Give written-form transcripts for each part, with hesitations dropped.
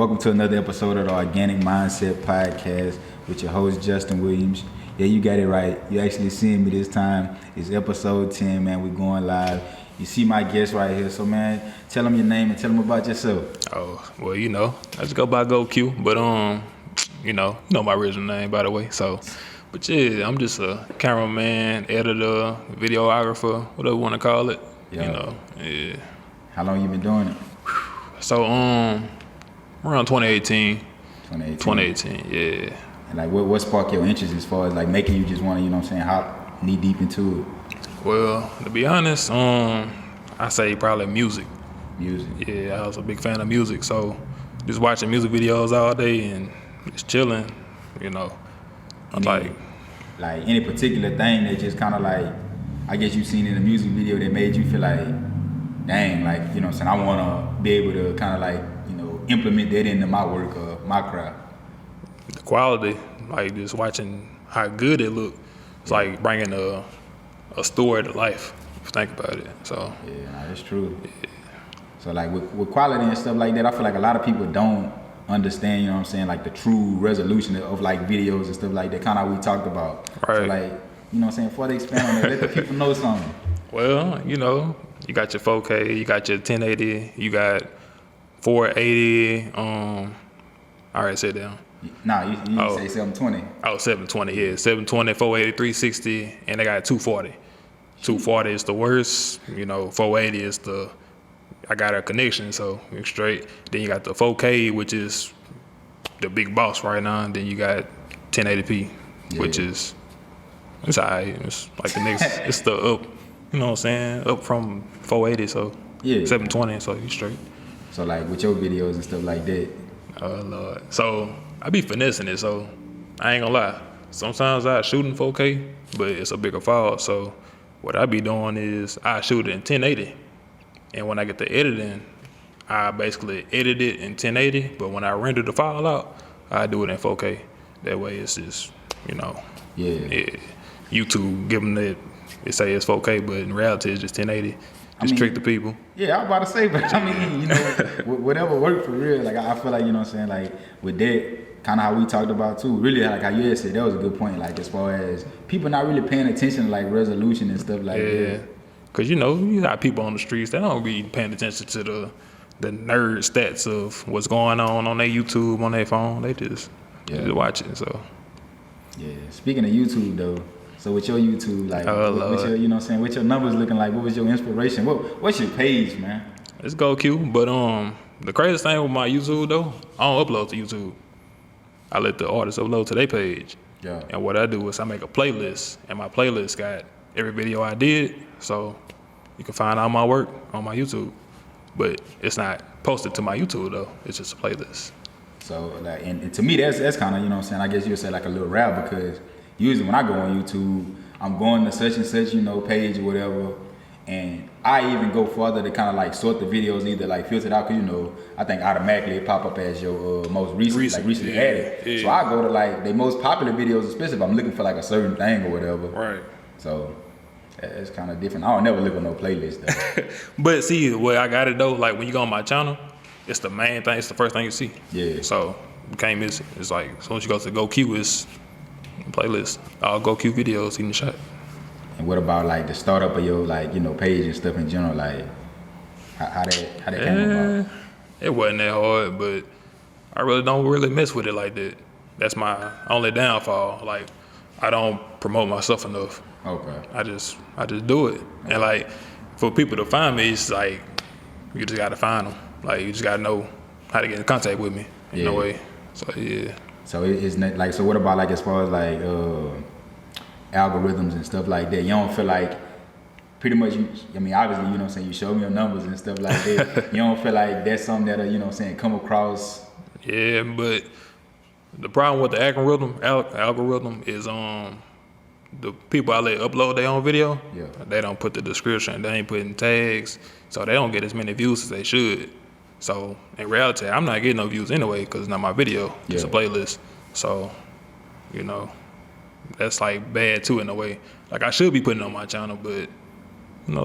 welcome to another episode of the Organic Mindset Podcast with your host, Justin Williams. Yeah, you got it right. You actually seeing me this time. It's episode 10, man. We're going live. You see my guest right here. So, man, tell them your name and tell them about yourself. Oh, well, I just go by Geaux Que, but, you know my original name, by the way. So, but yeah, I'm just a cameraman, editor, videographer, whatever you want to call it. Yeah. Yeah. How long you been doing it? So, around 2018. 2018, yeah. And like, what sparked your interest as far as like making you just want to, hop knee deep into it? Well, to be honest, I say probably music. Music. Yeah, I was a big fan of music, so just watching music videos all day and just chilling, I'm like any particular thing that just kind of like, I guess you've seen in a music video that made you feel like, dang, like, I want to be able to kind of like, implement that into my work or my craft. The quality, like just watching how good it looked. It's like bringing a story to life, if you think about it. So yeah, that's true. Yeah. So like with quality and stuff like that, I feel like a lot of people don't understand, like the true resolution of like videos and stuff like that, kind of we talked about. Right. So like, before they expand on that, let the people know something. Well, you got your 4K, you got your 1080, you got 480, all right, sit down. Nah, you say 720. Oh, 720, yeah. 720, 480, 360, and they got 240. 240 is the worst, 480 is I got a connection, so you're straight. Then you got the 4K, which is the big boss right now, and then you got 1080p, which is, it's all right. It's like the next, it's the up, up from 480, so 720, so you straight. So like with your videos and stuff like that. Oh Lord. So I be finessing it, so I ain't gonna lie. Sometimes I shoot in 4K, but it's a bigger file. So what I be doing is I shoot it in 1080. And when I get the editing, I basically edit it in 1080, but when I render the file out, I do it in 4K. That way it's just, YouTube give them that, it say it's 4K, but in reality it's just 1080. Trick the people. Yeah, I was about to say, but whatever worked for real. Like I feel like, like with that, kind of how we talked about too. Really, like how you had said, that was a good point. Like as far as people not really paying attention to like resolution and stuff like that. Yeah, because you got people on the streets that don't be paying attention to the nerd stats of what's going on their YouTube, on their phone. They just watch it. So yeah. Speaking of YouTube though. So with your YouTube, like, what's your numbers looking like? What was your inspiration? What's your page, man? It's Geaux Que, but the craziest thing with my YouTube though, I don't upload to YouTube. I let the artists upload to their page. Yeah. And what I do is I make a playlist, and my playlist got every video I did, so you can find all my work on my YouTube. But it's not posted to my YouTube though. It's just a playlist. So like, and to me, that's kind of, I guess you'd say like a little rap, because usually when I go on YouTube, I'm going to such and such, page or whatever, and I even go further to kind of like sort the videos, either like filter it out, because I think automatically it pop up as your most recently added. Yeah. So I go to like the most popular videos, especially if I'm looking for like a certain thing or whatever. Right. So it's kind of different. I don't never look on no playlist though. But see, where I got it though, like when you go on my channel, it's the main thing. It's the first thing you see. Yeah. So you can't miss it. It's like as soon as you go to Geaux Que, it's playlist, all Geaux Que videos in the shot. And what about like the startup of your page and stuff in general? Like how that came about? It wasn't that hard, but I really don't mess with it like that. That's my only downfall. Like I don't promote myself enough. Okay. I just do it. Okay. And like for people to find me, it's like you just gotta find them. Like you just gotta know how to get in contact with me in a way. So yeah. So it's not like, so what about like as far as like algorithms and stuff like that? You don't feel like pretty much obviously, you show me your numbers and stuff like that. You don't feel like that's something that come across? Yeah, but the problem with the algorithm is the people I let upload their own video, they don't put the description, they ain't putting tags, so they don't get as many views as they should. So in reality, I'm not getting no views anyway because it's not my video. It's a playlist. So, that's like bad too in a way. Like I should be putting it on my channel, but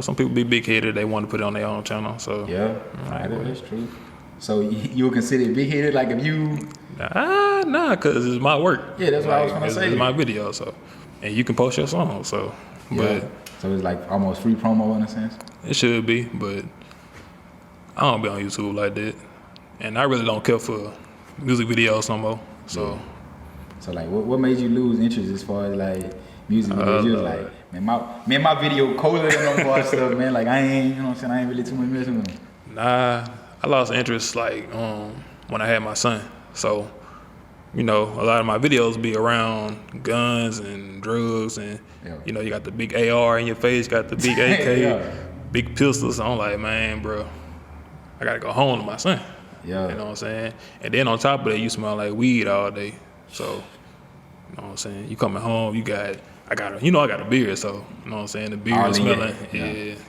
some people be big headed. They want to put it on their own channel. So that's true. So you would consider it big headed, like if you? Nah, cause it's my work. Yeah, that's what I was gonna say. It's my video, so, and you can post your song, so. Yeah. But so it's like almost free promo in a sense. it should be, but I don't be on YouTube like that, and I really don't care for music videos no more. So. So like, what made you lose interest as far as like music videos? You was like, man, my video colder than no more stuff, man. Like I ain't, you know what I'm saying? I ain't really too much messing with them. Nah, I lost interest like when I had my son. So, you know, a lot of my videos be around guns and drugs and, you know, you got the big AR in your face, got the big AK, big pistols. So I'm like, man, bro, I gotta go home to my son. Yeah. You know what I'm saying? And then on top of that, you smell like weed all day. So, you know what I'm saying? You coming home, I got a beard, so, you know what I'm saying? The beard smelling,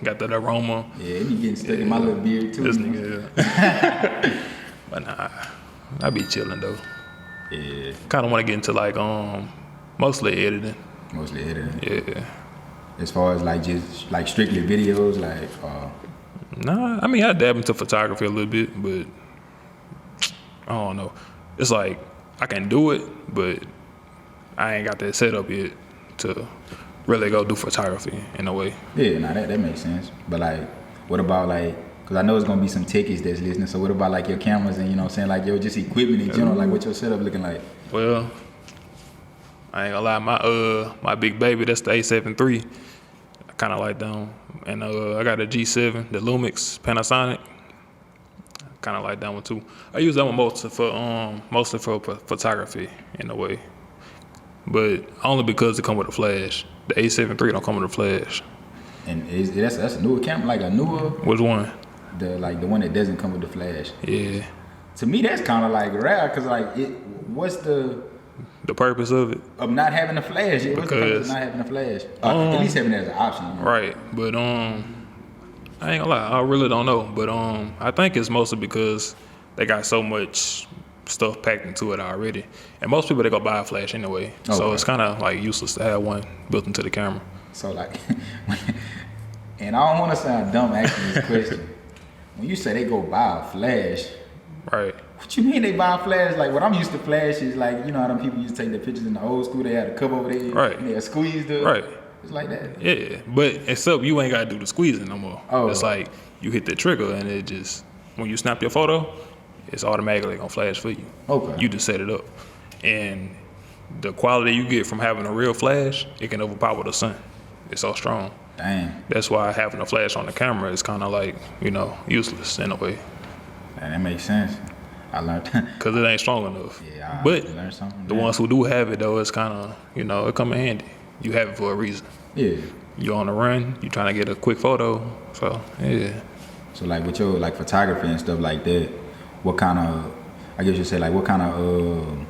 got that aroma. Yeah, it be getting stuck in my little beard too. This nigga, but nah, I be chilling though. Yeah. Kind of want to get into like mostly editing. Mostly editing. Yeah. As far as like just like strictly videos, like. Nah, I mean I dab into photography a little bit, but I don't know. It's like I can do it, but I ain't got that setup yet to really go do photography in a way. Yeah, nah, that makes sense. But like, what about like? Cause I know it's gonna be some techies that's listening. So what about like your cameras and you know what I'm saying, like your just equipment in general, like what your setup looking like? Well, I ain't gonna lie, my big baby, that's the A7 III. I kinda like them. And I got a G7, the Lumix Panasonic. I kinda like that one too. I use that one mostly for photography in a way. But only because it come with a flash. The A7 III don't come with a flash. And that's a newer camera, like a newer. Which one? The one that doesn't come with the flash. Yeah. To me, that's kind of like rare, cause like what's the purpose of it? Of not having a flash? What's the purpose of not having a flash? At least having it as an option. You know? Right, but I ain't gonna lie, I really don't know. But I think it's mostly because they got so much stuff packed into it already, and most people they go buy a flash anyway. Okay. So it's kind of like useless to have one built into the camera. So like, and I don't want to sound dumb asking this question. When you say they go buy a flash, right? What you mean they buy a flash? Like what I'm used to flash is like, you know how them people used to take the pictures in the old school, they had a cover over there, right? And they had squeezed it, right? It's like that. Yeah, but except you ain't gotta do the squeezing no more. Oh. It's like you hit the trigger and it just, when you snap your photo, it's automatically gonna flash for you. Okay. You just set it up, and the quality you get from having a real flash, it can overpower the sun. It's so strong. Dang. That's why having a flash on the camera is kind of like, you know, useless in a way. And that makes sense. I learned. Because it ain't strong enough. Yeah, but learned something. The ones who do have it, though, it's kind of, you know, it come in handy. You have it for a reason. Yeah. You on the run, you trying to get a quick photo. So, yeah. So, like, with your, like, photography and stuff like that, what kind of, I guess you say, like, what kind of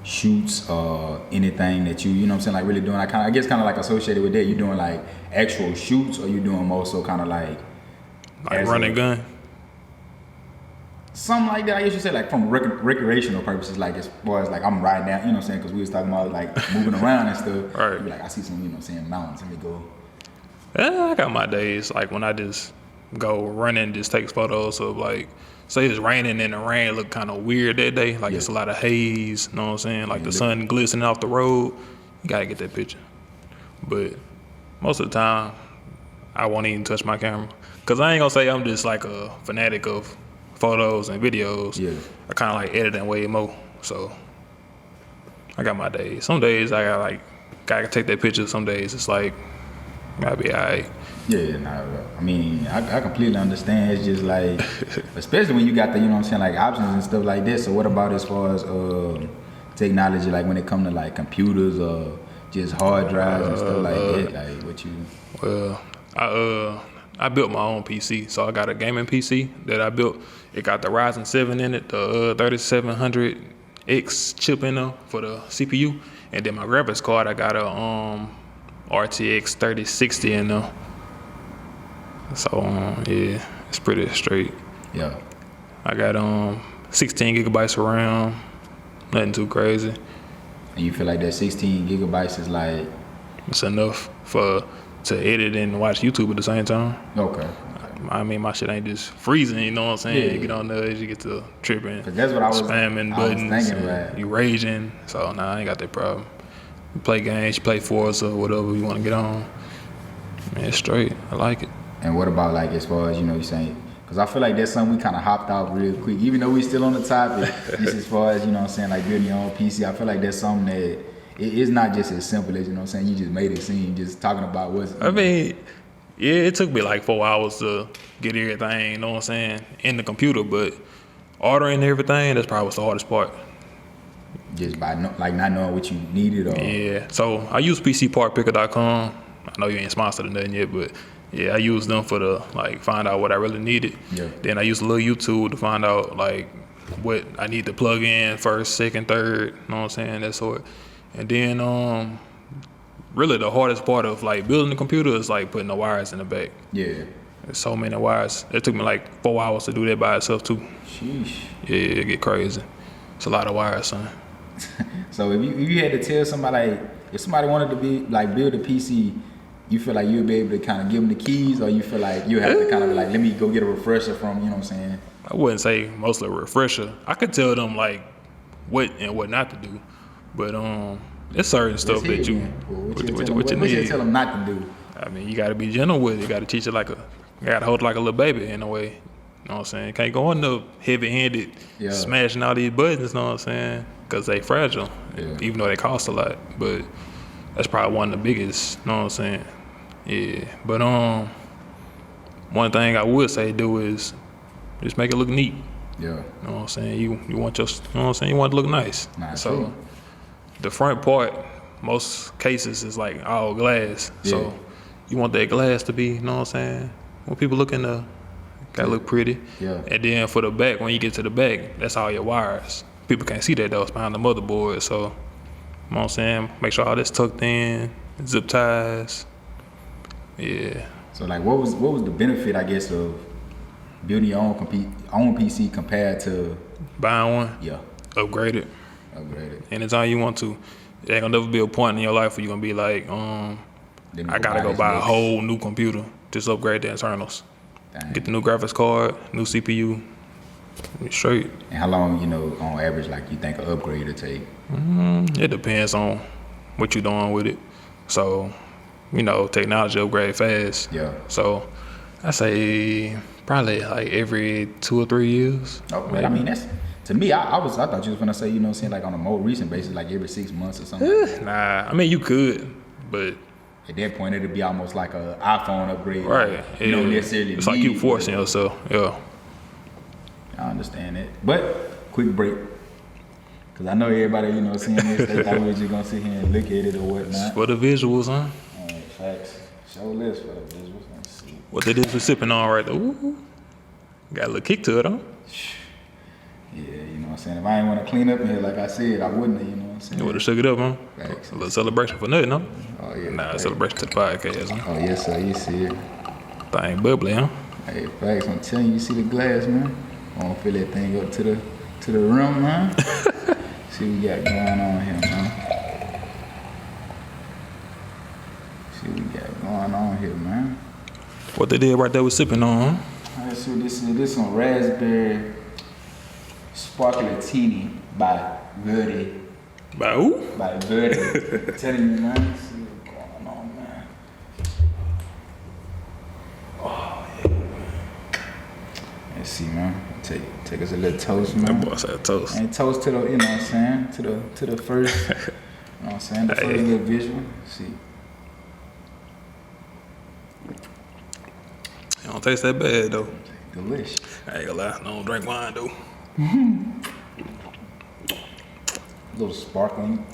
shoots or anything that you know what I'm saying, like really doing, I guess kind of like associated with that, you doing like actual shoots or you doing more so kind of like running gun? Something like that, I guess you say, like from recreational purposes, like as far as like I'm riding down, you know what I'm saying, because we was talking about like moving around and stuff. Right. You be like, I see some, you know what I'm saying, mountains, let me go. Yeah, I got my days, like when I just go running, just take photos of like, say it's raining and the rain look kind of weird that day. Like it's a lot of haze, you know what I'm saying? Like the sun glistening off the road. You gotta get that picture. But most of the time, I won't even touch my camera. Cause I ain't gonna say I'm just like a fanatic of photos and videos. Yeah. I kind of like editing way more. So I got my days. Some days I gotta take that picture. Some days it's like, gotta be alright. Yeah, nah, I mean, I completely understand. It's just like, especially when you got the, you know what I'm saying, like options and stuff like this. So what about as far as technology, like when it comes to like computers or just hard drives and stuff like that? Like what you? Well, I built my own PC. So I got a gaming PC that I built. It got the Ryzen 7 in it, the 3700X chip in there for the CPU, and then my graphics card, I got a RTX 3060 in there. So yeah, it's pretty straight. Yeah. I got 16 gigabytes of RAM, nothing too crazy. And you feel like that 16 gigabytes is like? It's enough to edit and watch YouTube at the same time. Okay. I mean, my shit ain't just freezing, you know what I'm saying? Yeah. You get on there, you get to tripping. 'Cause that's what I was spamming I buttons. was thinking, right? You raging. So, nah, I ain't got that problem. You play games, you play Forza or whatever you want to get on. Man, it's straight. I like it. And what about like as far as you're saying? Because I feel like that's something we kind of hopped off real quick, even though we still on the topic. Just as far as like building your own PC, I feel like that's something that it's not just as simple as you just made it seem. Just talking about what's. I mean, yeah, it took me like 4 hours to get everything, you know what I'm saying, in the computer. But ordering everything, that's probably what's the hardest part. Just by not knowing what you needed or. Yeah. So I use PCPartPicker.com. I know you ain't sponsored or nothing yet, but yeah, I use them for the find out what I really needed. Yeah. Then I use a little YouTube to find out what I need to plug in first, second, third. You know what I'm saying? That sort. And then really the hardest part of building the computer is putting the wires in the back. Yeah. There's so many wires. It took me 4 hours to do that by itself too. Sheesh. Yeah, it get crazy. It's a lot of wires, son. So if you had to tell somebody, if somebody wanted to be build a PC, you feel like you'd be able to kind of give them the keys, or you feel like you have to kind of be let me go get a refresher from, you know what I'm saying? I wouldn't say mostly a refresher. I could tell them what and what not to do, but it's certain stuff that you need. Tell them not to do? I mean, you got to be gentle with it. You got to teach it you got to hold it like a little baby in a way. You know what I'm saying? Can't go on the heavy-handed smashing all these buttons, you know what I'm saying? Because they fragile, even though they cost a lot. But that's probably one of the biggest, you know what I'm saying? Yeah, but one thing I would say do is just make it look neat. Yeah. You know what I'm saying? You want you know what I'm saying? You want it to look nice. Nah, so true. The front part, most cases is all glass. Yeah. So you want that glass to be, you know what I'm saying? When people look in the, gotta look pretty. Yeah. And then for the back, when you get to the back, that's all your wires. People can't see that though, it's behind the motherboard. So, you know what I'm saying? Make sure all that's tucked in, zip ties. Yeah. So what was the benefit, I guess, of building your own PC compared to buying one? Yeah. Upgrade it. Upgrade it. Anytime you want to. There ain't gonna never be a point in your life where you're gonna be I gotta go buy a whole new computer. Just upgrade the internals. Dang. Get the new graphics card, new CPU. Straight. And how long, on average, you think an upgrade will take? It depends on what you're doing with it. So, technology upgrade fast. Yeah. So, I say probably every 2 or 3 years. Oh, but I mean, that's, to me, I thought you was gonna say, on a more recent basis, every 6 months or something. Nah, I mean, you could, but at that point, it'd be almost like an iPhone upgrade. Right. You don't necessarily it's need you forcing yourself. Yeah. I understand it. But, quick break. Because I know everybody, seeing this, they thought we were just going to sit here and look at it or whatnot. For the visuals, huh? All right, facts. Show this for the visuals. Let's see. What they did was sipping on right there. Ooh. Got a little kick to it, huh? Yeah, you know what I'm saying? If I ain't want to clean up in here, like I said, I wouldn't, you know what I'm saying? You would have shook it up, huh? Facts. A little celebration for nothing, huh? Oh, yeah. Nah, facts. celebration to the podcast, huh? Oh, yes, sir. You see it. Thing bubbly, huh? Hey, facts. I'm telling you see the glass, man? I want to fill that thing up to the rim, man. See what we got going on here, man. See what we got going on here, man. What they did right there was sipping on, huh? Alright, so this is this one, Raspberry Sparkletini by Verdi. By who? By Verdi. I'm telling you, man. See what's going on, man. Oh, yeah. Let's see, man. Take us a little toast, man. That boy said toast. And toast to the, you know what I'm saying, to the first, you know what I'm saying, the first little visual. Let's see. It don't taste that bad though. Delicious. I ain't gonna lie, I don't drink wine though. A little sparkling.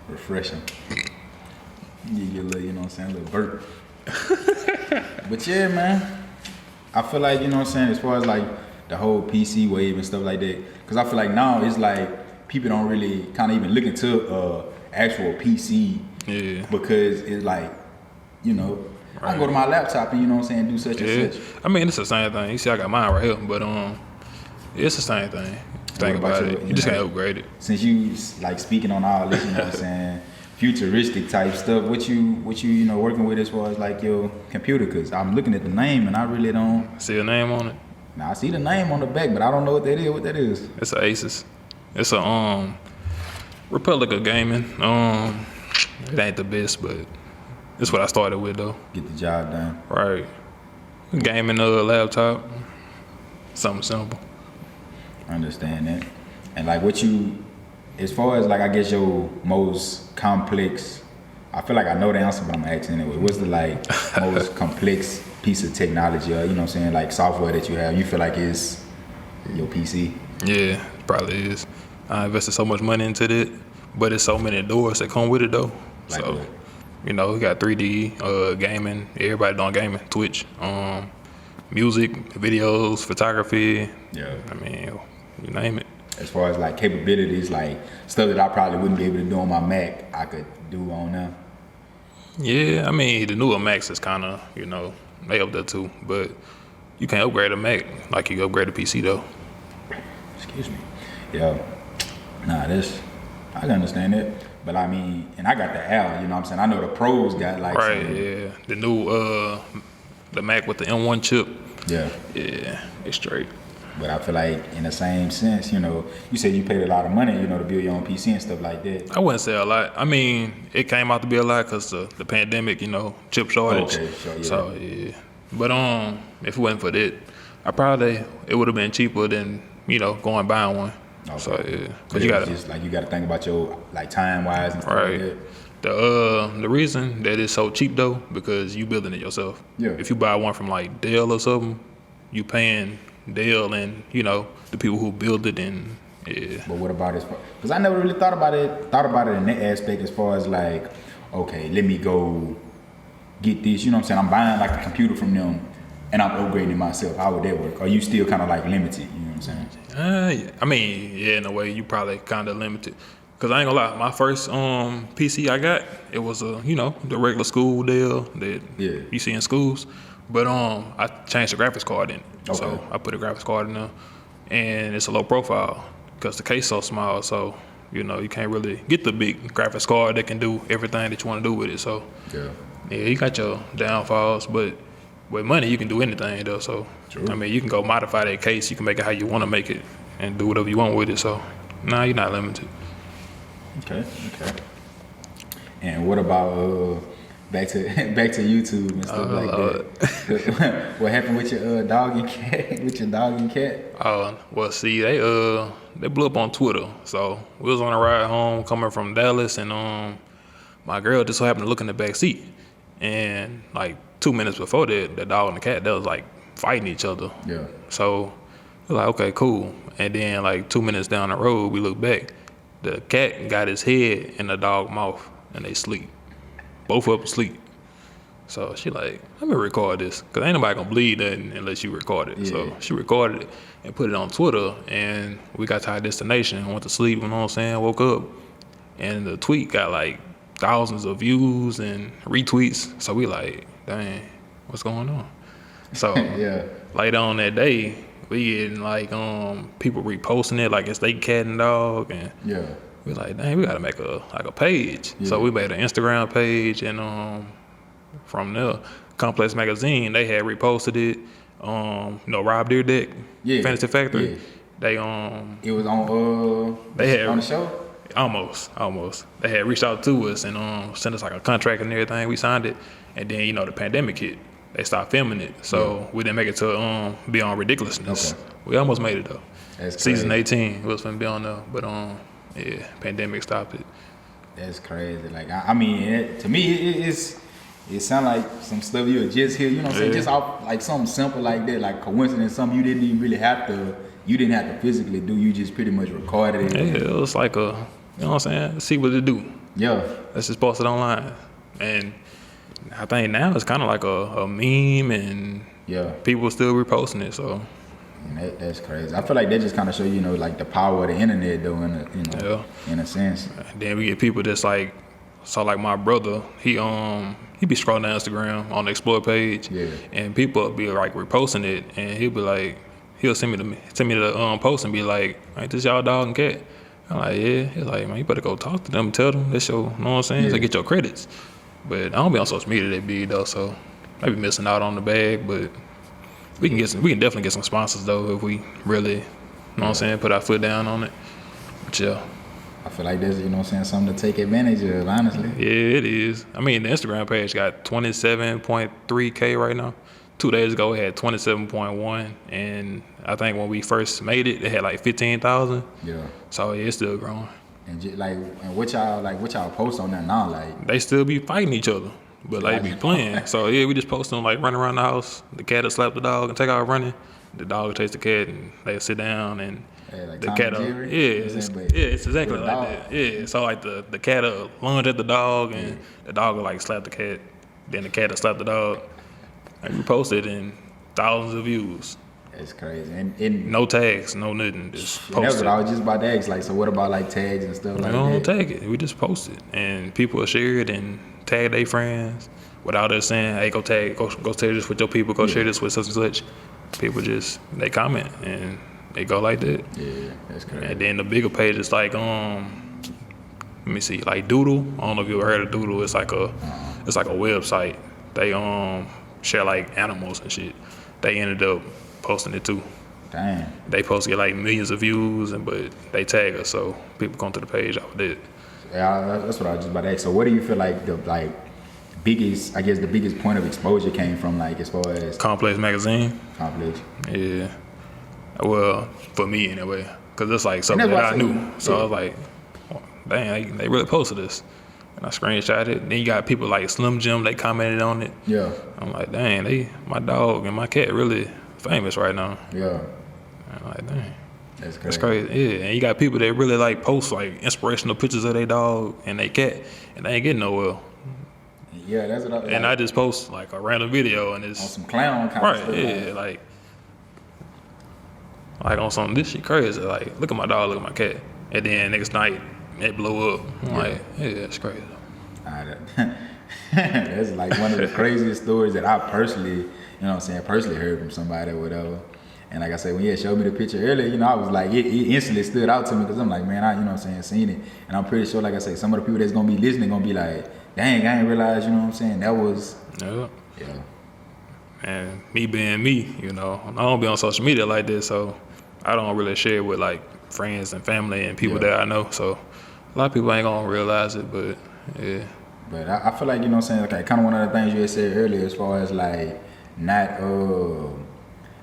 Refreshing. You get a little, you know what I'm saying, a little burp. But yeah, man. I feel like, you know what I'm saying, as far as the whole PC wave and stuff like that, because I feel like now it's people don't really kind of even look into actual PC. Yeah. Because it's right. I can go to my laptop and, you know what I'm saying, do such and such. I mean, it's the same thing. You see, I got mine right here, but it's the same thing. Think about it. You just can't upgrade it. Since you speaking on all this, you know what I'm saying, futuristic type stuff. What you working with as far as like your computer? Cause I'm looking at the name and I really don't see a name on it. Now I see the name on the back, but I don't know what that is. What that is? It's an Asus. It's a Republica gaming. It ain't the best, but it's what I started with though. Get the job done. Right. Gaming laptop. Something simple. I understand that. And like what you, as far as like I guess your most complex, I feel like I know the answer, but I'm gonna ask anyway. What's the like most complex piece of technology, or like software that you have, you feel like is your PC? Yeah, it probably is. I invested so much money into it, but it's so many doors that come with it though. Like so, what? We got 3D, gaming, everybody doing gaming, Twitch, music, videos, photography. Yeah. I mean, you name it. As far as like capabilities, like stuff that I probably wouldn't be able to do on my Mac, I could do on them. Yeah, I mean, the newer Macs is kind of, they up there too, but you can't upgrade a Mac like you upgrade a PC though. Excuse me. Yeah. Nah, I can understand it. But I mean, and I got the L, you know what I'm saying? I know the pros got like right, yeah. The new the Mac with the M1 chip. Yeah. Yeah, it's straight. But I feel like in the same sense, you said you paid a lot of money, to build your own PC and stuff like that. I wouldn't say a lot. I mean, it came out to be a lot because the pandemic, chip shortage. Okay, sure, yeah. So, yeah. But if it wasn't for that, it would have been cheaper than, going and buying one. Okay. So, yeah. But you gotta just like you gotta think about your like time wise and stuff right. like that. The reason that it's so cheap though, because you building it yourself. Yeah. If you buy one from like Dell or something, you paying Dell and the people who build it and yeah. But what about it? Because I never really thought about it in that aspect as far as like, okay, let me go get this. You know what I'm saying? I'm buying like a computer from them and I'm upgrading myself. How would that work? Are you still kind of like limited? You know what I'm saying? I mean, yeah, in a way, you probably kind of limited. Cause I ain't gonna lie, my first PC I got, it was the regular school Dell that you see in schools. But I changed the graphics card in it. Okay. So I put a graphics card in there, and it's a low profile because the case so small. So you can't really get the big graphics card that can do everything that you want to do with it. So yeah, you got your downfalls, but with money you can do anything though. So True. I mean, you can go modify that case. You can make it how you want to make it, and do whatever you want with it. So you're not limited. Okay. And what about back to YouTube and stuff like that? What happened with your dog and cat? With your dog and cat? Well, see, they blew up on Twitter. So we was on a ride home coming from Dallas, and my girl just so happened to look in the back seat, and like 2 minutes before that, the dog and the cat, they was like fighting each other. Yeah. So we're like, okay, cool. And then like 2 minutes down the road, we look back. The cat got his head in the dog's mouth, and they sleep. Both of them sleep. So she like, let me record this, cause ain't nobody gonna believe nothing unless you record it. Yeah. So she recorded it and put it on Twitter, and we got to our destination, went to sleep, you know what I'm saying, woke up, and the tweet got like thousands of views and retweets. So we like, dang, what's going on? So yeah. Later on that day, we getting like people reposting it like it's they cat and dog, and yeah. we like, dang, we gotta make a page. Yeah. So we made an Instagram page, and from there, Complex Magazine, they had reposted it. Rob Deerdeck, Fantasy Factory. Yeah. They it was on they had on the show. Almost. They had reached out to us and sent us like a contract and everything. We signed it, and then the pandemic hit. They stopped filming it, so we didn't make it to be on Ridiculousness. Okay. We almost made it though. That's Season crazy. 18 was gonna be on there, but pandemic stopped it. That's crazy. Like I mean, to me, it sound like some stuff you would just hear. You know what I'm saying? Just off like something simple like that, like coincidence, something you didn't even really have to. You didn't have to physically do. You just pretty much recorded it. Yeah, it was like you know what I'm saying? See what it do. Yeah. Let's just post it online, and I think now it's kind of like a meme, and people still reposting it. So that's crazy. I feel like that just kind of show like the power of the internet, though, in a sense. Then we get people that's like, so like my brother, he be scrolling down Instagram on the Explore page, and people be like reposting it, and he'll be like, he'll send me the post and be like, ain't this y'all dog and cat? I'm like, yeah. He's like, man, you better go talk to them, tell them that's your, you know what I'm saying? Yeah. So get your credits. But I don't be on social media that big though, so I be missing out on the bag. But we can definitely get some sponsors though if we really, you know what I'm saying, put our foot down on it. But yeah. I feel like there's, you know what I'm saying, something to take advantage of, honestly. Yeah, it is. I mean, the Instagram page got 27.3K right now. 2 days ago, it had 27.1, and I think when we first made it, it had like 15,000. Yeah. So yeah, it's still growing. And and what y'all post on there now? Like, They still be fighting each other, but they be playing. So yeah, we just post them like running around the house. The cat will slap the dog and take out running. The dog will chase the cat and they sit down and like the Tom cat and will, Jerry? it's exactly like dog. that. Yeah, so like the cat will lunge at the dog and the dog will like slap the cat. Then the cat will slap the dog. Like we posted in thousands of views. It's crazy. And No tags, no nothing. Just that's post what it. I was just about to ask. Like, so what about like tags and stuff like We don't that? tag it. We just post it, and people will share it and tag their friends without us saying, "Hey, go share this with your people. Go share this with such and such." People just they comment and they go like that. Yeah, that's crazy. And then the bigger page is like let me see, like Doodle. I don't know if you ever heard of Doodle. It's like a website. They share like animals and shit. They ended up posting it too. Damn. They post get like millions of views, but they tag us, so people come to the page off of that. Yeah, that's what I was just about to ask. So what do you feel like the biggest point of exposure came from, like, as far as Complex magazine. Complex? Yeah. Well, for me anyway, because it's like something And that's that I what I knew. said. So Yeah. I was like, oh, dang, they really posted this. And I screenshot it. Then you got people like Slim Jim, they commented on it. Yeah. I'm like, dang, my dog and my cat really famous right now. Yeah. I'm like, dang. That's crazy. That's crazy. Yeah, and you got people that really like post like inspirational pictures of their dog and their cat, and they ain't getting nowhere. Yeah, that's what And I just post like a random video and it's on some clown kind of right, stuff. yeah, like on some this shit crazy. Like, look at my dog, look at my cat, and then next night it blew up. I'm like, yeah, it's crazy. That's like one of the craziest stories that I personally, you know what I'm saying, personally heard from somebody or whatever. And like I said, when you had showed me the picture earlier, you know, I was like, it instantly stood out to me because I'm like, man, you know what I'm saying, seen it. And I'm pretty sure, like I say, some of the people that's going to be listening going to be like, dang, I ain't realize, you know what I'm saying, that was, Yeah. yeah. And me being me, you know, I don't be on social media like this, so I don't really share with like friends and family and people that I know. So a lot of people ain't gonna realize it, but yeah. But I feel like, you know what I'm saying, okay, kind of one of the things you had said earlier as far as like not,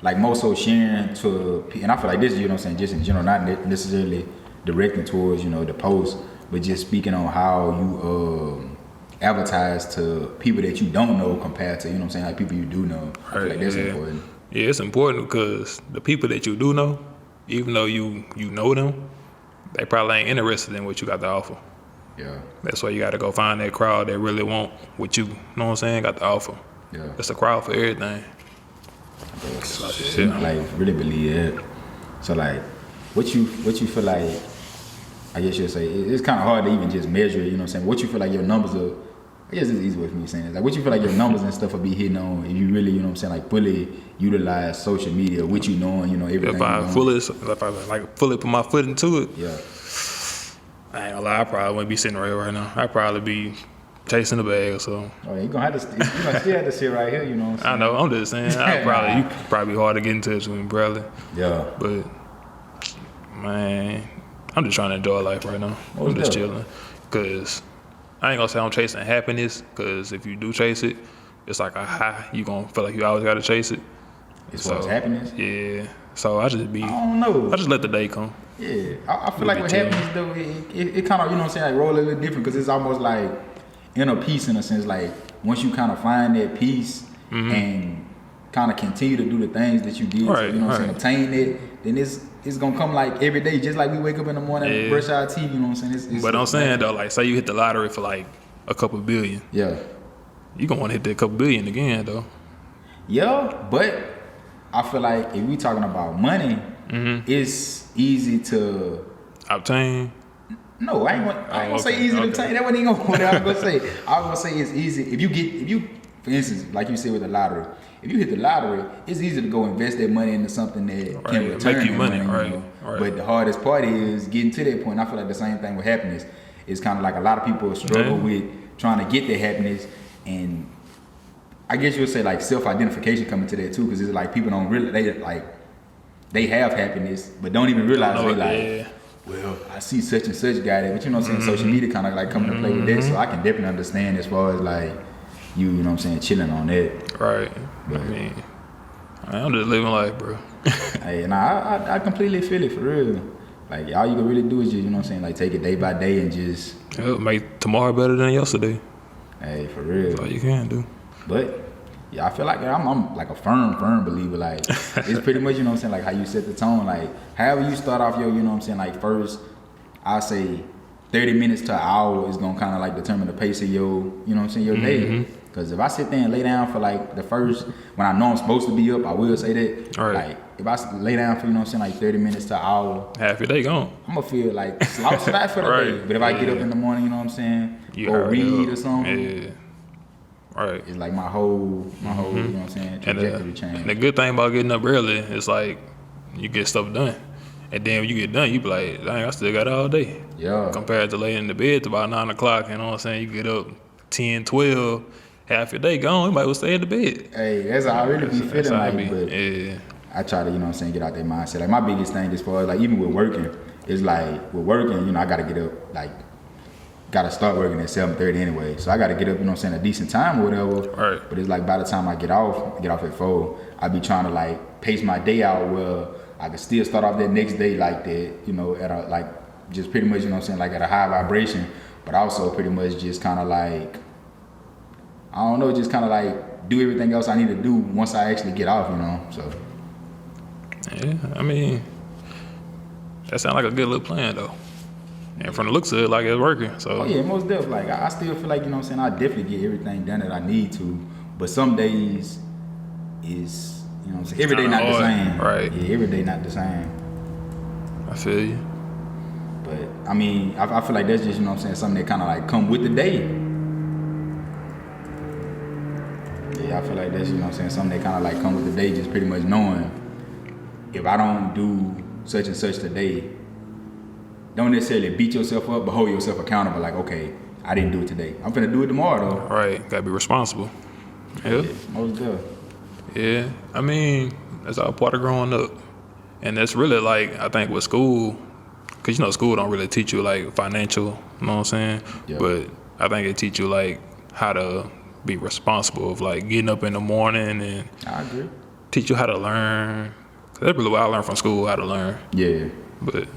like more so sharing to, and I feel like this is, you know what I'm saying, just in general, not necessarily directing towards, you know, the post, but just speaking on how you advertise to people that you don't know compared to, you know what I'm saying, like people you do know. I feel like that's important. Yeah, it's important because the people that you do know, even though you know them, they probably ain't interested in what you got to offer. Yeah. That's why you got to go find that crowd that really want what you know what I'm saying, got to offer. Yeah. It's a crowd for everything. Like really believe it. So like, what you feel like? I guess you'll say it's kind of hard to even just measure it. You know what I'm saying? What you feel like your numbers are? I guess it's an easy way for me saying it. Like, what you feel like your numbers and stuff will be hitting on if you really, you know what I'm saying, like fully utilize social media, what you know, and you know everything. If I fully put my foot into it, Yeah. I ain't gonna lie, I probably wouldn't be sitting right now. I'd probably be chasing the bag or something. Oh, you're gonna still have to sit right here. You know what I'm saying? I know, I'm just saying. You probably hard to get in touch with me, probably. Yeah. But man, I'm just trying to enjoy life right now. I'm just chilling, cause I ain't gonna say I'm chasing happiness, cause if you do chase it, it's like a high. You gonna feel like you always gotta chase it. As far as happiness? Yeah. So I just I don't know. I just let the day come. Yeah. I feel like what happens though, it kind of, you know what I'm saying, like roll a little different because it's almost like inner peace in a sense. Like once you kind of find that peace and kind of continue to do the things that you did to, you know what I'm saying, obtain it, then it's gonna come like every day, just like we wake up in the morning and brush our teeth, you know what I'm saying? But I'm saying though, like say you hit the lottery for like a couple billion. Yeah. You gonna wanna hit that couple billion again though. Yeah, but I feel like if we talking about money, it's easy to obtain. No, I ain't gonna say easy to obtain. That wasn't even what I was gonna say. I was gonna say it's easy if you for instance, like you said with the lottery, if you hit the lottery, it's easy to go invest that money into something that can return make you money, you know? Right. But the hardest part is getting to that point. I feel like the same thing with happiness. It's kind of like a lot of people struggle with trying to get their happiness, and I guess you would say like self-identification coming to that too, because it's like people don't really they have happiness, but don't even realize well, I see such and such got it, but you know what I'm saying, social media kind of like coming to play with that, so I can definitely understand as far as like you know what I'm saying, chilling on that. Right. But, I mean, I'm just living life, bro. Hey, I completely feel it for real. Like all you can really do is just, you know what I'm saying, like take it day by day and just make tomorrow better than yesterday. Hey, for real. That's all you can do. But yeah, I feel like I'm like a firm believer. Like it's pretty much, you know what I'm saying, like how you set the tone. Like however you start off your, you know what I'm saying, like first, I'll say 30 minutes to an hour is gonna kind of like determine the pace of your, you know what I'm saying, your day. Because if I sit there and lay down for like the first, when I know I'm supposed to be up, I will say that. Right. Like if I lay down for, you know what I'm saying, like 30 minutes to an hour, half your day gone. I'm gonna feel like slouched back for the day. But if I get up in the morning, you know what I'm saying, or read or something. Yeah. Right. It's like my whole, you know what I'm saying, trajectory change. And the good thing about getting up early is like you get stuff done. And then when you get done, you be like, dang, I still got all day. Yeah. Compared to laying in the bed to about 9 o'clock, you know what I'm saying? You get up 10, 12, half your day gone, you might well stay in the bed. Hey, that's how I really be feeling like, but yeah. I try to, you know what I'm saying, get out that mindset. Like my biggest thing as far as like even with working, is like with working, you know, I gotta get up, like, gotta start working at 7:30 anyway. So I gotta get up, you know what I'm saying, a decent time or whatever. Right. But it's like by the time I get off at 4, I be trying to like pace my day out where I can still start off that next day like that, you know, at a like just pretty much, you know what I'm saying, like at a high vibration, but also pretty much just kind of like, I don't know, just kind of like do everything else I need to do once I actually get off, you know, so. Yeah, I mean, that sounds like a good little plan though. And from the looks of it, like it's working, so. Oh yeah, most definitely. Like I still feel like, you know what I'm saying, I definitely get everything done that I need to, but some days is, you know what I'm saying, every day not the same. Right. Yeah, every day not the same. I feel you. But I mean, I feel like that's just, you know what I'm saying, something that kind of like come with the day. Yeah, I feel like that's, you know what I'm saying, something that kind of like come with the day, just pretty much knowing if I don't do such and such today, don't necessarily beat yourself up, but hold yourself accountable. Like, okay, I didn't do it today. I'm finna do it tomorrow though. Right, gotta be responsible. Yeah, most definitely. Yeah, I mean, that's all part of growing up. And that's really like, I think with school, because you know school don't really teach you like financial, you know what I'm saying? Yeah. But I think it teach you like how to be responsible of like getting up in the morning, and I agree. teach you how to learn. That's really what I learned from school, how to learn. Yeah. But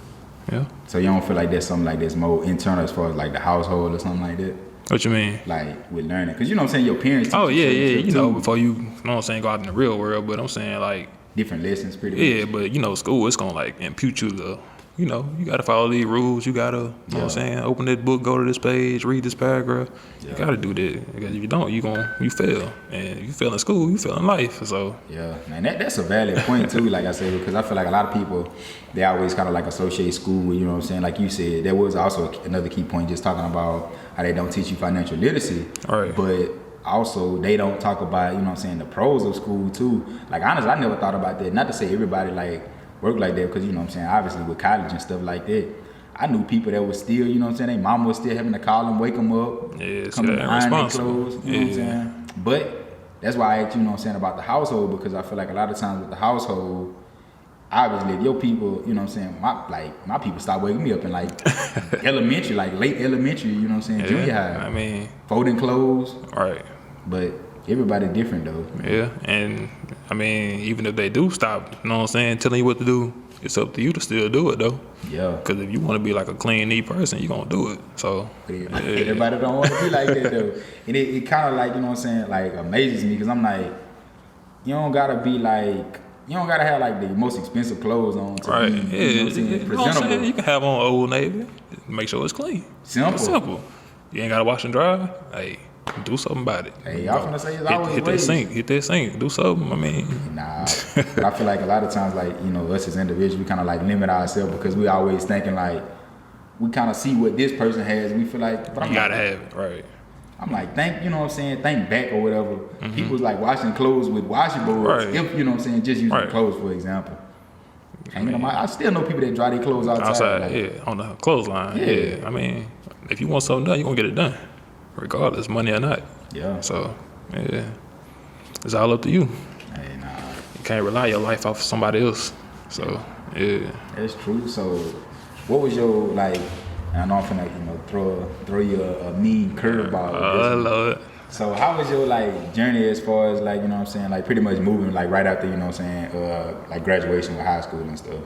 yeah. So you don't feel like there's something like this more internal as far as like the household or something like that? What you mean? Like with learning, because you know what I'm saying, your parents teach Oh yeah, you you know, before you know what I'm saying, go out in the real world. But I'm saying like different lessons pretty yeah, much. but you know, school it's gonna like impute you the, you know, you gotta follow these rules. You gotta, you know what I'm saying, open this book, go to this page, read this paragraph. Yeah. You gotta do that, because if you don't, you fail. And if you fail in school, you fail in life. So Yeah, and that's a valid point too, like I said, because I feel like a lot of people, they always kind of like associate school with, you know what I'm saying, like you said, there was also another key point just talking about how they don't teach you financial literacy. Right. But also they don't talk about, you know what I'm saying, the pros of school too. Like honestly, I never thought about that. Not to say everybody like work like that, because you know what I'm saying, obviously with college and stuff like that, I knew people that was still, you know what I'm saying, their mom was still having to call them, wake them up, yeah, come and iron their clothes, you know what I'm Yeah. saying. But that's why I asked, you know what I'm saying, about the household, because I feel like a lot of times with the household, obviously if your people, you know what I'm saying, my people start waking me up in like elementary, like late elementary, you know what I'm saying, junior high. I mean, Folding clothes. right. But everybody different though. Yeah, and I mean, even if they do stop, you know what I'm saying, telling you what to do, it's up to you to still do it though. Yeah. Because if you want to be like a clean, neat person, you're going to do it. So, Everybody don't want to be like that though. And it kind of like, you know what I'm saying, like amazes me, because I'm like, you don't gotta be like, you don't gotta have like the most expensive clothes on to right. be, Yeah, you know what I'm saying, you know what I'm presentable. saying? You can have on Old Navy, make sure it's clean. Simple. It's simple. You ain't got to wash and dry. Hey, do something about it. Hey, y'all finna say it's always hit ways. Hit that sink. Do something. I mean, Nah, but I feel like a lot of times, like, you know, us as individuals, we kind of like limit ourselves because we always thinking like, we kind of see what this person has, and we feel like, but I'm you got to not, have it, right. I'm like, think back or whatever. People's like washing clothes with washboards. Right. If, just using clothes, for example. I still know people that dry their clothes outside. Like, on the clothesline. Yeah. I mean, if you want something done, you're going to get it done, regardless, money or not. Yeah. So, yeah. It's all up to you. Hey, nah. You can't rely your life off of somebody else. So, yeah. That's true. So, what was your, like, and I know I'm finna, throw you a mean curveball. Lord. So, how was your, like, journey as far as, like, like, pretty much moving, like, right after, like, graduation with high school and stuff?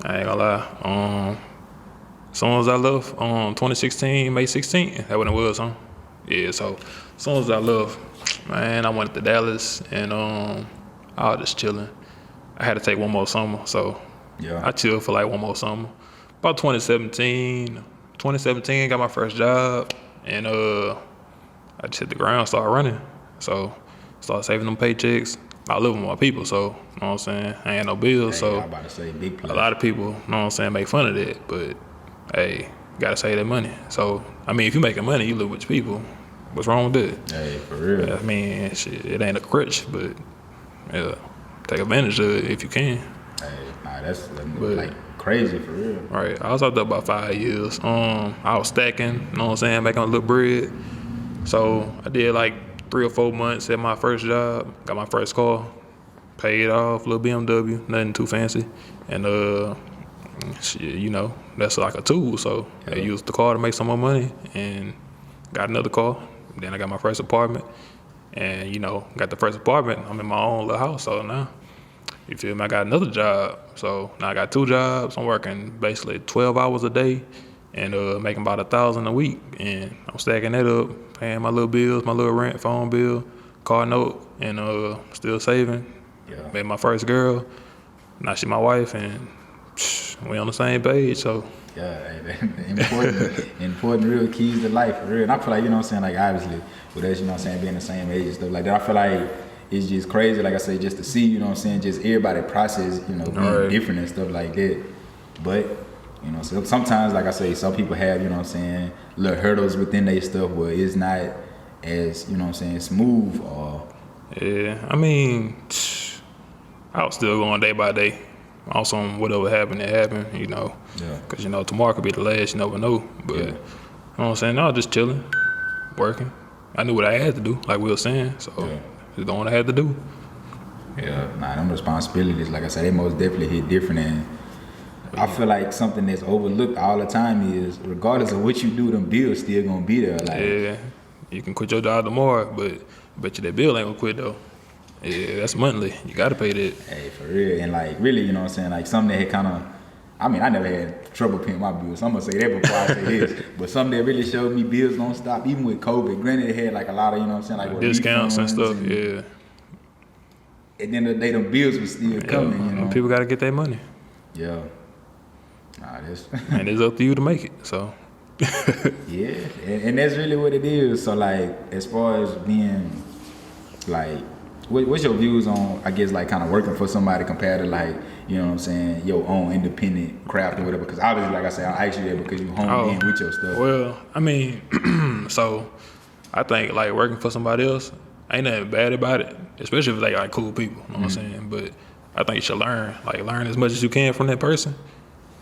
I ain't gonna lie. As soon as I left, 2016, May 16th, that when it was, huh? Yeah, so as soon as I left, man, I went to Dallas and I was just chilling. I had to take one more summer, so I chilled for like one more summer. About 2017, got my first job, and I just hit the ground, started running. So started saving them paychecks. I live with my people, so you know what I'm saying? I ain't no bills, so I'm about to say big plus. A lot of people, you know what I'm saying, make fun of that, but hey, gotta save that money. So I mean, if you making money, you live with your people. What's wrong with that? Hey, for real. I mean, shit, it ain't a crutch, but yeah, take advantage of it if you can. Hey, nah, that's like crazy for real. Right. I was out there about 5 years. I was stacking, you know what I'm saying, making a little bread. So I did like 3 or 4 months at my first job, got my first car, paid off, little BMW, nothing too fancy. And shit, that's like a tool. So I used the car to make some more money and got another car. Then I got my first apartment. And, got the first apartment. I'm in my own little house. So now, you feel me? I got another job. So now I got 2 jobs. I'm working basically 12 hours a day and making about $1,000 a week. And I'm stacking that up, paying my little bills, my little rent, phone bill, car note, and still saving. Yeah. Met my first girl. Now she my wife, and we on the same page. So yeah, important real keys to life, for real. And I feel like, like obviously with us, being the same age and stuff like that, I feel like it's just crazy, like I say, just to see, just everybody process, being different and stuff like that. But, so sometimes, like I say, some people have, little hurdles within their stuff where it's not as, smooth or. Yeah, I mean, I was still going day by day. Also, whatever happened, it happened, Yeah. Because, tomorrow could be the last, you never know. But, you know what I'm saying? No, just chilling, working. I knew what I had to do, like we were saying. So, just doing what I had to do. Yeah, them responsibilities, like I said, they most definitely hit different. And I feel like something that's overlooked all the time is, regardless of what you do, them bills still going to be there. Like, yeah, you can quit your job tomorrow, but I bet you that bill ain't going to quit, though. Yeah, that's monthly. You got to pay that. Hey, for real. And like, really, like something that had kind of, I never had trouble paying my bills. So I'm going to say that before I say this. But something that really showed me bills don't stop, even with COVID. Granted, it had like a lot of, like discounts and stuff, At the end of the day, them bills were still coming, People got to get their money. Yeah. Nah, that's... and it's up to you to make it, so. Yeah, and that's really what it is. So like, as far as being like, what's your views on, I guess, like kind of working for somebody compared to like, your own independent craft or whatever? Because obviously, like I said, I asked you that because you honed in with your stuff. Well, so I think like working for somebody else, ain't nothing bad about it, especially if they like cool people, you know what I'm saying? But I think you should learn as much as you can from that person.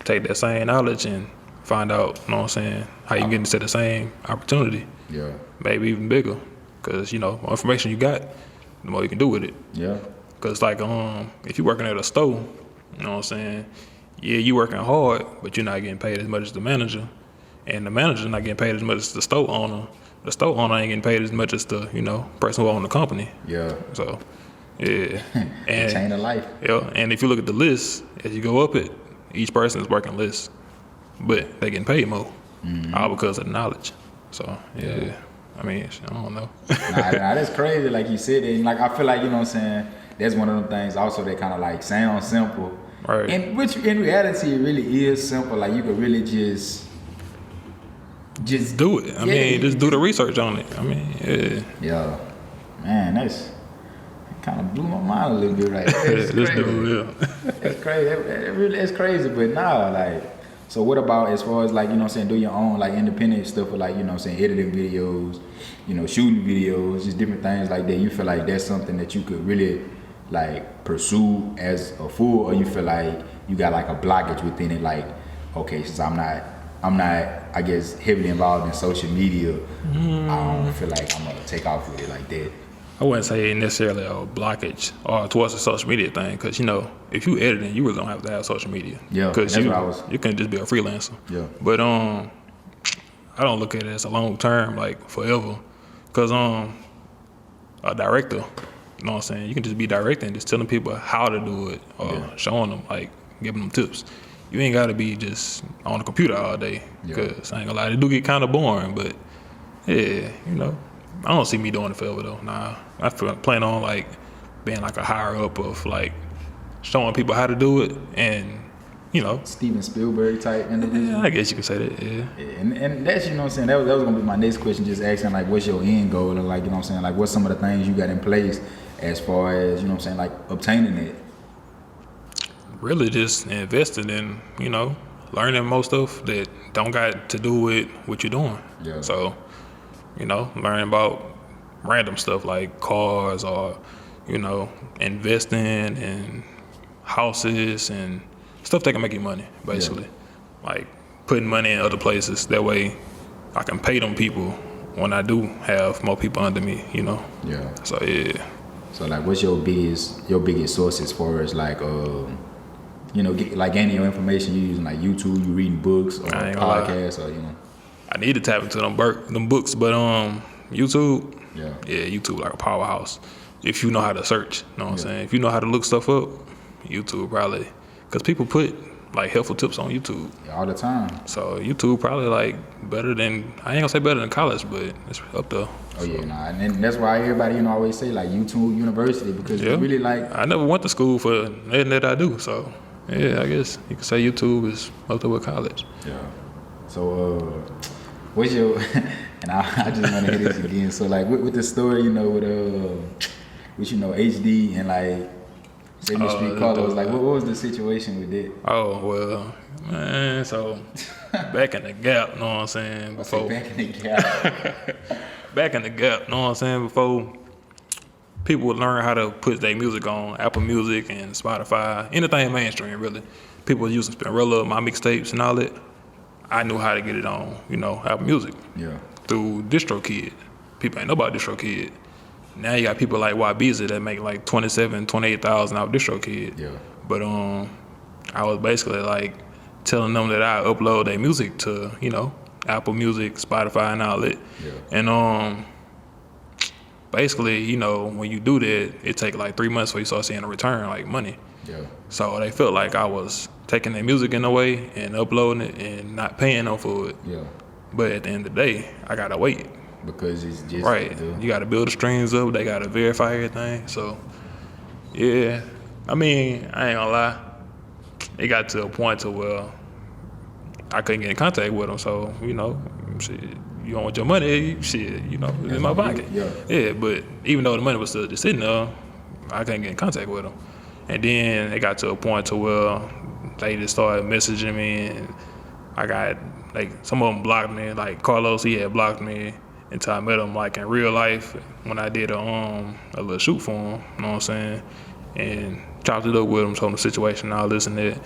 Take that same knowledge and find out, you know what I'm saying, how you get into the same opportunity. Yeah. Maybe even bigger. Because, more information you got, the more you can do with it. Yeah. Because, like, if you're working at a store, you know what I'm saying, yeah, you working hard, but you're not getting paid as much as the manager. And the manager's not getting paid as much as the store owner. The store owner ain't getting paid as much as the, person who owns the company. Yeah. So, yeah. And chain of life. Yeah. And if you look at the list, as you go up it, each person is working less, but they getting paid more, all because of the knowledge. So, yeah. I don't know. nah, that's crazy, like you said. And like, I feel like, that's one of them things also that kind of like sound simple. Right. And which in reality, it really is simple. Like, you could really just do it. Just do the research on it. Yeah. Man, that kind of blew my mind a little bit right there. That's crazy. That's crazy. That's crazy. But nah, like, So what about as far as like, you know what I'm saying, do your own like independent stuff for like, you know what I'm saying, editing videos, you know, shooting videos, just different things like that. You feel like that's something that you could really like pursue as a full, or you feel like you got like a blockage within it, like, okay, since I'm not, I guess, heavily involved in social media, I don't feel like I'm gonna take off with it like that. I wouldn't say necessarily a blockage or towards the social media thing, because you know, if you editing, you really don't have to have social media. Yeah, because you can just be a freelancer. Yeah. But I don't look at it as a long term, like forever, because a director, you know what I'm saying, you can just be directing, just telling people how to do it, or showing them, like giving them tips. You ain't got to be just on the computer all day, because I ain't gonna lie, it do get kind of boring. But yeah, you know, I don't see me doing it forever though. Nah, I plan on like being like a higher up of like showing people how to do it, and you know, Steven Spielberg type individual. Yeah, I guess you could say that. Yeah. And that's, you know what I'm saying, that was gonna be my next question, just asking like what's your end goal, and like, you know what I'm saying, like what's some of the things you got in place as far as, you know what I'm saying, like obtaining it. Really just investing in, you know, learning more stuff that don't got to do with what you're doing. Yeah. So, you know, learning about random stuff like cars, or, you know, investing in houses and stuff that can make you money, basically. Like putting money in other places. That way I can pay them people when I do have more people under me, you know? Yeah. So, yeah. So like what's your biggest source as far as like, you know, like gaining your information? You using like YouTube, you reading books or podcasts, or, you know? I need to tap into them books, but YouTube, yeah, YouTube like a powerhouse. If you know how to search, you know what I'm saying? If you know how to look stuff up, YouTube probably, because people put like helpful tips on YouTube all the time. So YouTube probably like better than, I ain't gonna say better than college, but it's up there. Oh yeah, nah, and that's why everybody, you know, always say like YouTube University, because it's really like, I never went to school for nothing that I do, so yeah, I guess you could say YouTube is up there with college. Yeah. So what's your and I just want to hear this again. So like with the story, you know, with you know HD and like say Street Carlos, like what was the situation with it? Oh well, man. So back in the gap, know what I'm saying? Before back in the gap, back in the gap, know what I'm saying? Before people would learn how to put their music on Apple Music and Spotify, anything mainstream really. People was using Spinrilla, my mixtapes and all that. I knew how to get it on, you know, Apple Music. Yeah. Through DistroKid. People ain't know about DistroKid. Now you got people like Wabiza that make like 27, 28,000 out of DistroKid. Yeah. But I was basically like telling them that I upload their music to, you know, Apple Music, Spotify and all that. Yeah. And basically, you know, when you do that, it take like 3 months before you start seeing a return, like money. Yeah. So they felt like I was taking their music in a way and uploading it and not paying them for it. Yeah. But at the end of the day, I gotta wait. Because it's just right. You gotta build the streams up. They gotta verify everything. So, yeah. I mean, I ain't gonna lie. It got to a point to where I couldn't get in contact with them. So, you know, shit, you don't want your money, shit, you know, it's in my pocket. Yeah. But even though the money was still just sitting there, I couldn't get in contact with them. And then it got to a point to where they just started messaging me, and I got, like, some of them blocked me. Like Carlos, he had blocked me until I met him, like, in real life when I did a little shoot for him, you know what I'm saying? And chopped it up with him, told him the situation, all this and that.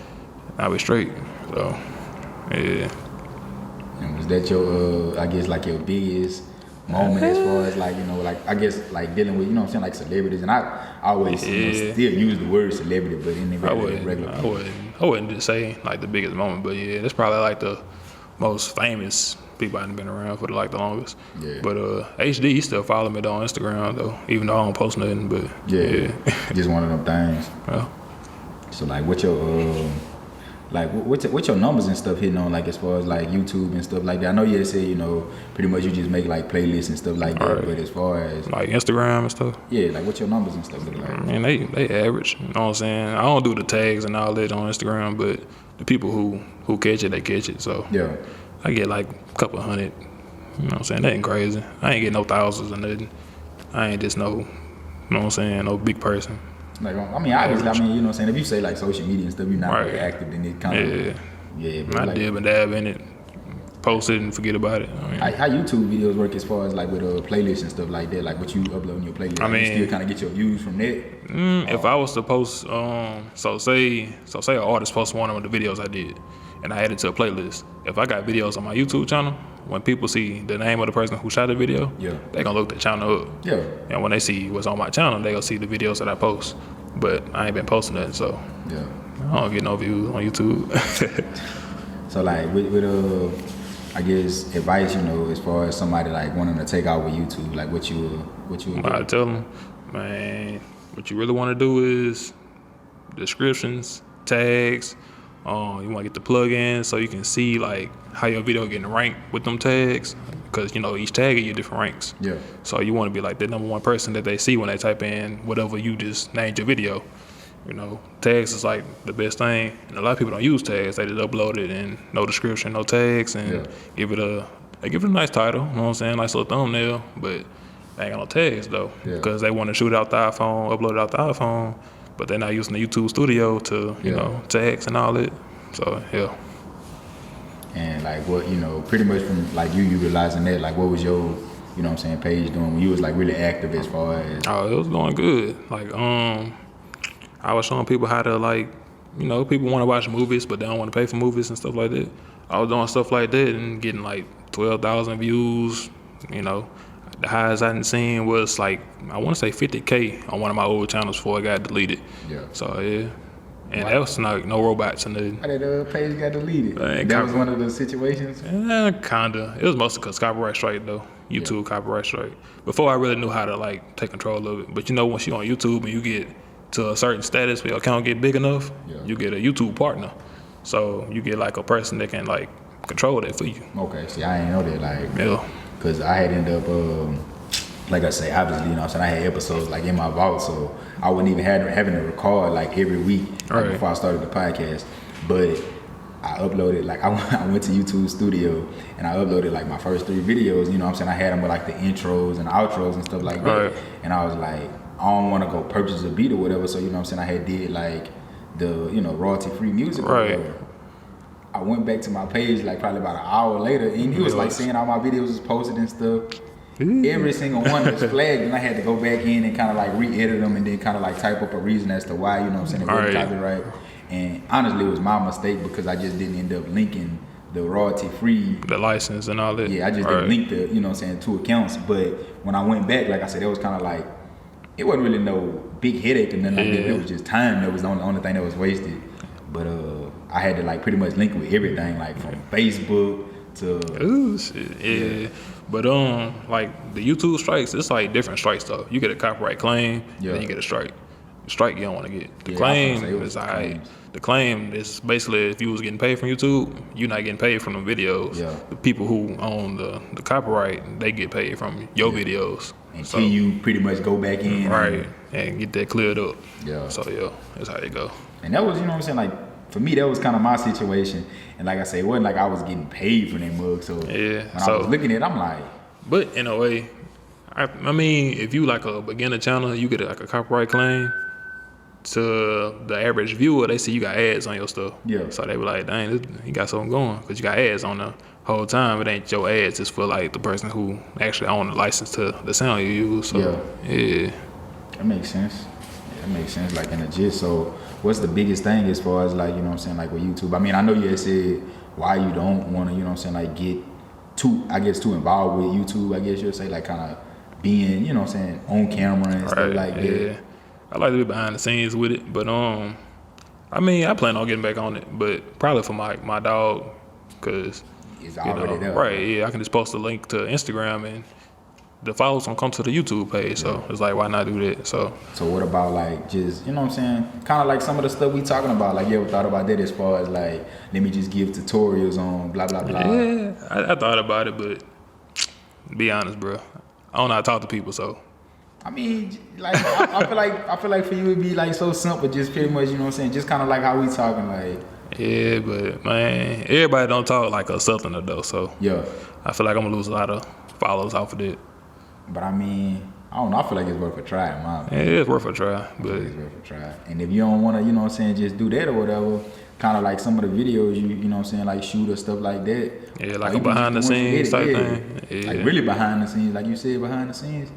I was straight, so, yeah. And was that your, I guess, like your biggest moment as far as like, you know, like, I guess, like dealing with, you know what I'm saying, like celebrities? And I always you know, still use the word celebrity, but in the regular I wouldn't just say like the biggest moment, but yeah, that's probably like the most famous people I've been around for like the longest. Yeah. But HD, he still follow me on Instagram though, even though I don't post nothing. But yeah. Just one of them things. Yeah. So like, what's your numbers and stuff hitting on, like as far as like YouTube and stuff like that? I know you say, you know, pretty much you just make like playlists and stuff like that. Right. But as far as like Instagram and stuff, yeah, like what's your numbers and stuff look like? I mean, they average. You know what I'm saying? I don't do the tags and all that on Instagram, but the people who catch it, they catch it. So yeah, I get like a couple hundred. You know what I'm saying? That ain't crazy. I ain't getting no thousands or nothing. I ain't just no, you know what I'm saying, no big person. Like, I mean, obviously, I mean, you know what I'm saying, if you say like social media and stuff, you're not very active, then it kind of Yeah, but I like, dib and dab in it, post it and forget about it. I mean, how YouTube videos work as far as like with playlists and stuff like that, like what you upload in your playlist. I Like, you mean, still kind of get your views from that. if I was to post, so say an artist posts one of the videos I did, and I add it to a playlist. If I got videos on my YouTube channel, when people see the name of the person who shot the video, they gonna look the channel up. Yeah. And when they see what's on my channel, they gonna see the videos that I post. But I ain't been posting that, so Yeah. I don't get no views on YouTube. So like with I guess advice, you know, as far as somebody like wanting to take out with YouTube, like what you I tell them, man, what you really want to do is descriptions, tags. You want to get the plugins so you can see like how your video getting ranked with them tags, because you know each tag give you different ranks. Yeah. So you want to be like the number one person that they see when they type in whatever you just named your video. You know, tags is like the best thing, and a lot of people don't use tags. They just upload it and no description, no tags, and give it a nice title. You know what I'm saying? Nice little thumbnail, but they ain't got no tags though, because they want to shoot it out the iPhone, upload it out the iPhone, but they're not using the YouTube Studio to you know tags and all that. So yeah. And like what, you know, pretty much from like you utilizing that, like what was your, you know what I'm saying, page doing when you was like really active as far as? Oh, it was going good. Like I was showing people how to, like, you know, people want to watch movies, but they don't want to pay for movies and stuff like that. I was doing stuff like that and getting like 12,000 views. You know, the highest I hadn't seen was like, I want to say 50K on one of my old channels before it got deleted. Yeah. So yeah, and that was like no robots and nothing. How did the page got deleted? That was one of the situations. Yeah, kinda. It was mostly because copyright strike though. YouTube copyright strike. Before I really knew how to like take control of it. But you know, once you're on YouTube and you get to a certain status where your account get big enough, you get a YouTube partner. So you get like a person that can like control that for you. Okay, see, I ain't know that, like, because I had ended up, like I say, obviously, you know what I'm saying, I had episodes like in my vault, so I wouldn't even having to record like every week like, before I started the podcast. But I uploaded, like I went to YouTube Studio and I uploaded like my first 3 videos, you know what I'm saying, I had them with like the intros and outros and stuff like that. And I was like, I don't want to go purchase a beat or whatever, so you know what I'm saying, I had did like the, you know, royalty free music or whatever. I went back to my page like probably about an hour later, and he was like saying all my videos was posted and stuff. Every single one was flagged, and I had to go back in and kind of like re-edit them and then kind of like type up a reason as to why, you know what I'm saying, it wasn't copyright. And honestly, it was my mistake because I just didn't end up linking the royalty free, the license and all that. Yeah, I just didn't link the, you know what I'm saying, 2 accounts. But when I went back, like I said, it was kind of like, it wasn't really no big headache or nothing like that. It was just time that was the only thing that was wasted. But I had to like pretty much link with everything, like from Facebook to. Ooh, shit. Yeah. But like the YouTube strikes, it's like different strikes though. You get a copyright claim, then you get a strike. The strike you don't want to get. The claim is alright. The claim is basically if you was getting paid from YouTube, you're not getting paid from the videos. The people who own the copyright, they get paid from your videos. Until you pretty much go back in. And get that cleared up. So that's how they go. And that was, you know what I'm saying, like for me that was kind of my situation. And like I say, it wasn't like I was getting paid for that mug. So when I was looking at it, I'm like. But in a way, I mean, if you like a beginner channel, you get like a copyright claim. To the average viewer, they see you got ads on your stuff. So they be like, dang, you got something going. Because you got ads on the whole time. It ain't your ads. It's for like the person who actually own the license to the sound you use. So, That makes sense. That makes sense, like in the gist. So what's the biggest thing as far as like, you know what I'm saying, like with YouTube? I mean, I know you had said why you don't want to, you know what I'm saying, like get too involved with YouTube, I guess you'll say, like kind of being, you know what I'm saying, on camera and stuff like that. I like to be behind the scenes with it, but I mean, I plan on getting back on it, but probably for my dog, cause it's already there. I can just post a link to Instagram and the followers gonna come to the YouTube page, so it's like, why not do that? So what about like just, you know what I'm saying, kind of like some of the stuff we talking about, like you ever thought about that as far as like, let me just give tutorials on blah blah blah? Yeah, I thought about it, but be honest, bro, I don't know how to talk to people, so. I mean, like I feel like for you it'd be like so simple, just pretty much, you know what I'm saying, just kind of like how we talking, like. Yeah, but man, everybody don't talk like a southerner though, so I feel like I'm gonna lose a lot of followers off of that. But I mean, I don't know. I feel like it's worth a try, in my opinion. It is worth a try, but It's worth a try. And if you don't want to, you know what I'm saying, just do that or whatever, kind of like some of the videos you know what I'm saying, like shoot or stuff like that. yeah, like or a even behind the just ones you scenes type edit, thing. Yeah. Like really behind the scenes, like you said, behind the scenes.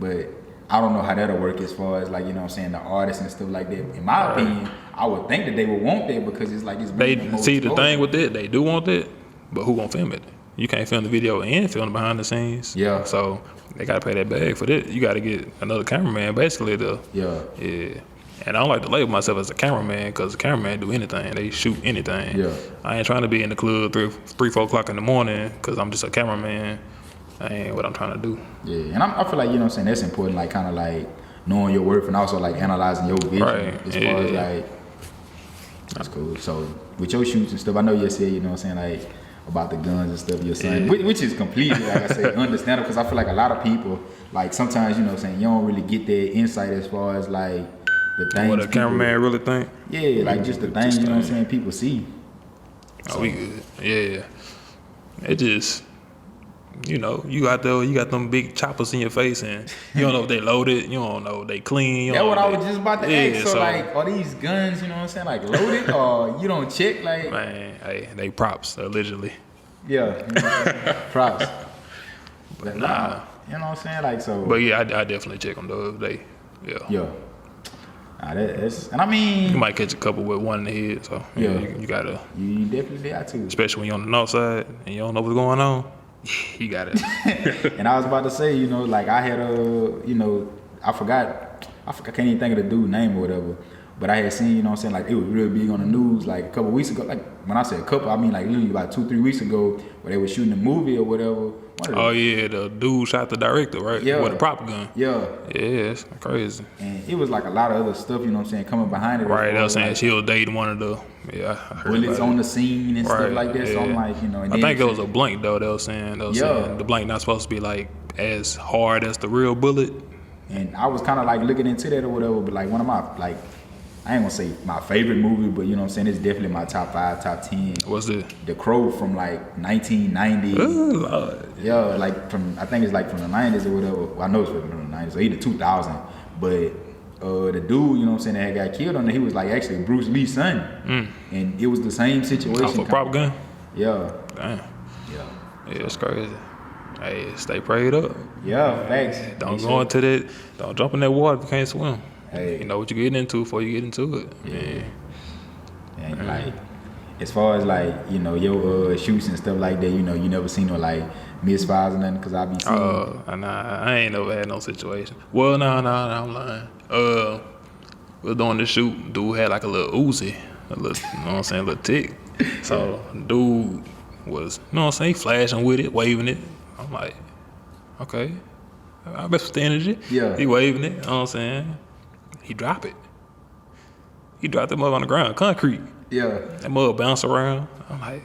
But I don't know how that'll work as far as like, you know what I'm saying, the artists and stuff like that. In my opinion, I would think that they would want that because it's like it's They bringing them see more the exposure. thing with it, they do want that, but who gonna film it? You can't film the video and film the behind the scenes. Yeah. So they gotta pay that bag for that. You gotta get another cameraman basically to. Yeah. Yeah. And I don't like to label myself as a cameraman because the cameraman do anything. They shoot anything. Yeah. I ain't trying to be in the club 3-4 o'clock in the morning because I'm just a cameraman. That ain't what I'm trying to do. Yeah. And I feel like, you know what I'm saying, that's important, like kind of like knowing your worth and also like analyzing your vision Right. as far as like, that's cool. So with your shoots and stuff, I know you said, you know what I'm saying, like about the guns and stuff, your son, which is completely, like I said, understandable because I feel like a lot of people, like sometimes, you know what I'm saying, you don't really get that insight as far as like the things. What a cameraman really think? Yeah, like just the things, you know what I'm saying, people see. Oh, we good. Yeah. It just, you know, you out there, you got them big choppers in your face and you don't know if they loaded, you don't know if they clean. That's what I was just about to ask. So, so like, are these guns, you know what I'm saying, like loaded or you don't check, like? Man, hey, they props, allegedly. Yeah, you know what I'm saying? Props. But nah, you know what I'm saying, like so. But yeah, I definitely check them though. Yeah. Yeah. Nah, that's, and I mean, You might catch a couple with one in the head, so Yeah. you gotta, you definitely got to. especially when you're on the north side and you don't know what's going on, you gotta. And I was about to say, you know, like I had you know, I can't even think of the dude's name or whatever. But I had seen, you know what I'm saying, like it was real big on the news like a couple weeks ago. Like when I say a couple, I mean like literally about 2-3 weeks ago where they were shooting a movie or whatever. Oh yeah, the dude shot the director, right? Yeah. With a prop gun. Yeah. Yeah, it's crazy. And it was like a lot of other stuff, you know what I'm saying, coming behind it. Right, as they far was as, saying like, she'll date one of the I heard bullets about on it. the scene and stuff like that. So I'm like, you know, and I then think it was a blank though. They was saying the blank not supposed to be like as hard as the real bullet. And I was kind of like looking into that or whatever, but like one of my, like, I ain't gonna say my favorite movie, but you know what I'm saying, it's definitely my top 5, top 10. What's it? The Crow from like 1990. Oh, Lord. Yeah, like from, I think it's like from the 90s or whatever. Well, I know it's from the 90s or either 2000. But the dude, you know what I'm saying, that got killed on it, he was like actually Bruce Lee's son. And it was the same situation. Off a prop gun? Yeah. Damn. Yeah. Yeah, it's crazy. Hey, stay prayed up. Yeah, facts. Don't go into that. Don't jump in that water if you can't swim. Hey. You know what you're getting into before you get into it. Yeah. And like, as far as like, you know, your shoots and stuff like that, you know, you never seen no like misfires or nothing, cause I be seeing. Nah, I ain't never had no situation. Well, nah, I'm lying. We was doing the shoot. Dude had like a little Uzi, a little, you know what I'm saying, a little tick. So dude was, you know what I'm saying, flashing with it, waving it. I'm like, okay, I mess with the energy. Yeah. He waving it, you know what I'm saying. He drop it. He dropped that mug on the ground, concrete. Yeah. That mug bounce around. I'm like,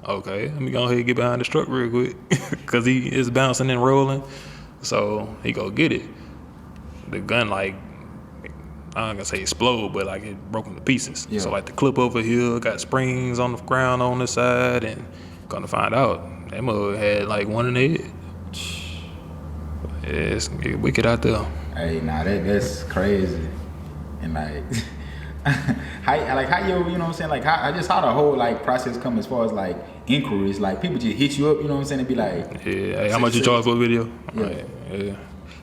okay, let me go ahead and get behind the truck real quick. Cause he is bouncing and rolling. So he go get it. The gun like, I ain't gonna say explode, but like it broke into pieces. Yeah. So like the clip over here got springs on the ground on the side, and gonna find out that mug had like one in the head. Yeah, it's wicked out there. Hey, nah, that's crazy. And like, how you know what I'm saying, like how the whole like process come as far as like inquiries, like people just hit you up, you know what I'm saying, and be like, Yeah, hey, how much you charge for a video? Yeah. Right,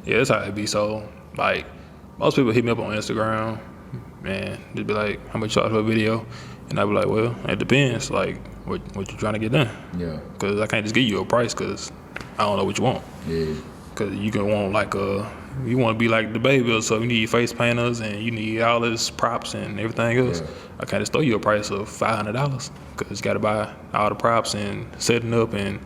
yeah, that's how it be. So like, most people hit me up on Instagram, man, just be like, how much you charge for a video? And I be like, well, it depends, like what you trying to get done. yeah, Cause I can't just give you a price, cause I don't know what you want. yeah, Cause you can want like you want to be like the baby, so you need face painters and you need all this props and everything else. Yeah. I can't just throw you a price of $500, cause you got to buy all the props and setting up, and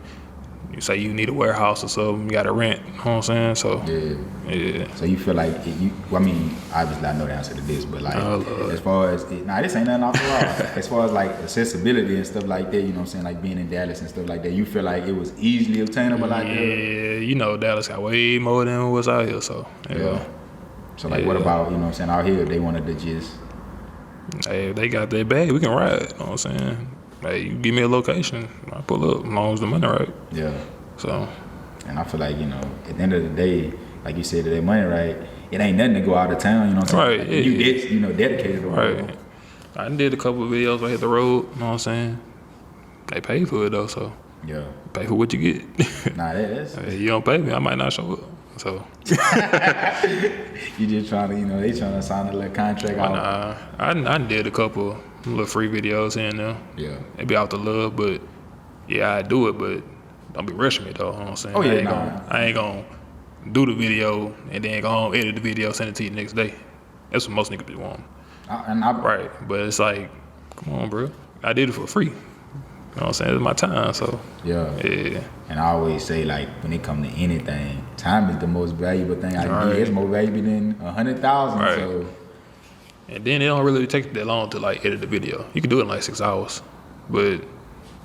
you say you need a warehouse or something, you got to rent. You know what I'm saying? So yeah. So you feel like I mean, obviously I know the answer to this, but like Lord. as far as this ain't nothing off the wall. As far as like accessibility and stuff like that, you know what I'm saying, like being in Dallas and stuff like that, you feel like it was easily obtainable out there. Yeah, you know Dallas got way more than what's out here, so yeah. So like, what about, you know what I'm saying, out here, if they wanted to just, Hey, if they got their bag, we can ride. You know what I'm saying? Hey, you give me a location, I pull up as long as the money right. yeah. So And I feel like, you know, at the end of the day, like you said, that money, right? It ain't nothing to go out of town, you know what I'm saying? Right, Like, you get, you know, dedicated or whatever. Right. I did a couple of videos where I hit the road, you know what I'm saying? They pay for it though, so Yeah. pay for what you get. Nah, that's If you don't pay me, I might not show up. So you just trying to, you know, they trying to sign a little contract out. nah, I did a couple little free videos here and there. Yeah. It be out the love, but yeah, I do it, but don't be rushing me though. You know what I'm saying? Oh, yeah, I ain't gonna do the video and then go home, edit the video, send it to you the next day. That's what most niggas be wanting. Right, but it's like, come on, bro. I did it for free. You know what I'm saying? It's my time, so. Yeah. And I always say, like, when it comes to anything, time is the most valuable thing I can get. It's more valuable than 100,000. Right. So. And then it don't really take that long to like edit the video. You can do it in like 6 hours, but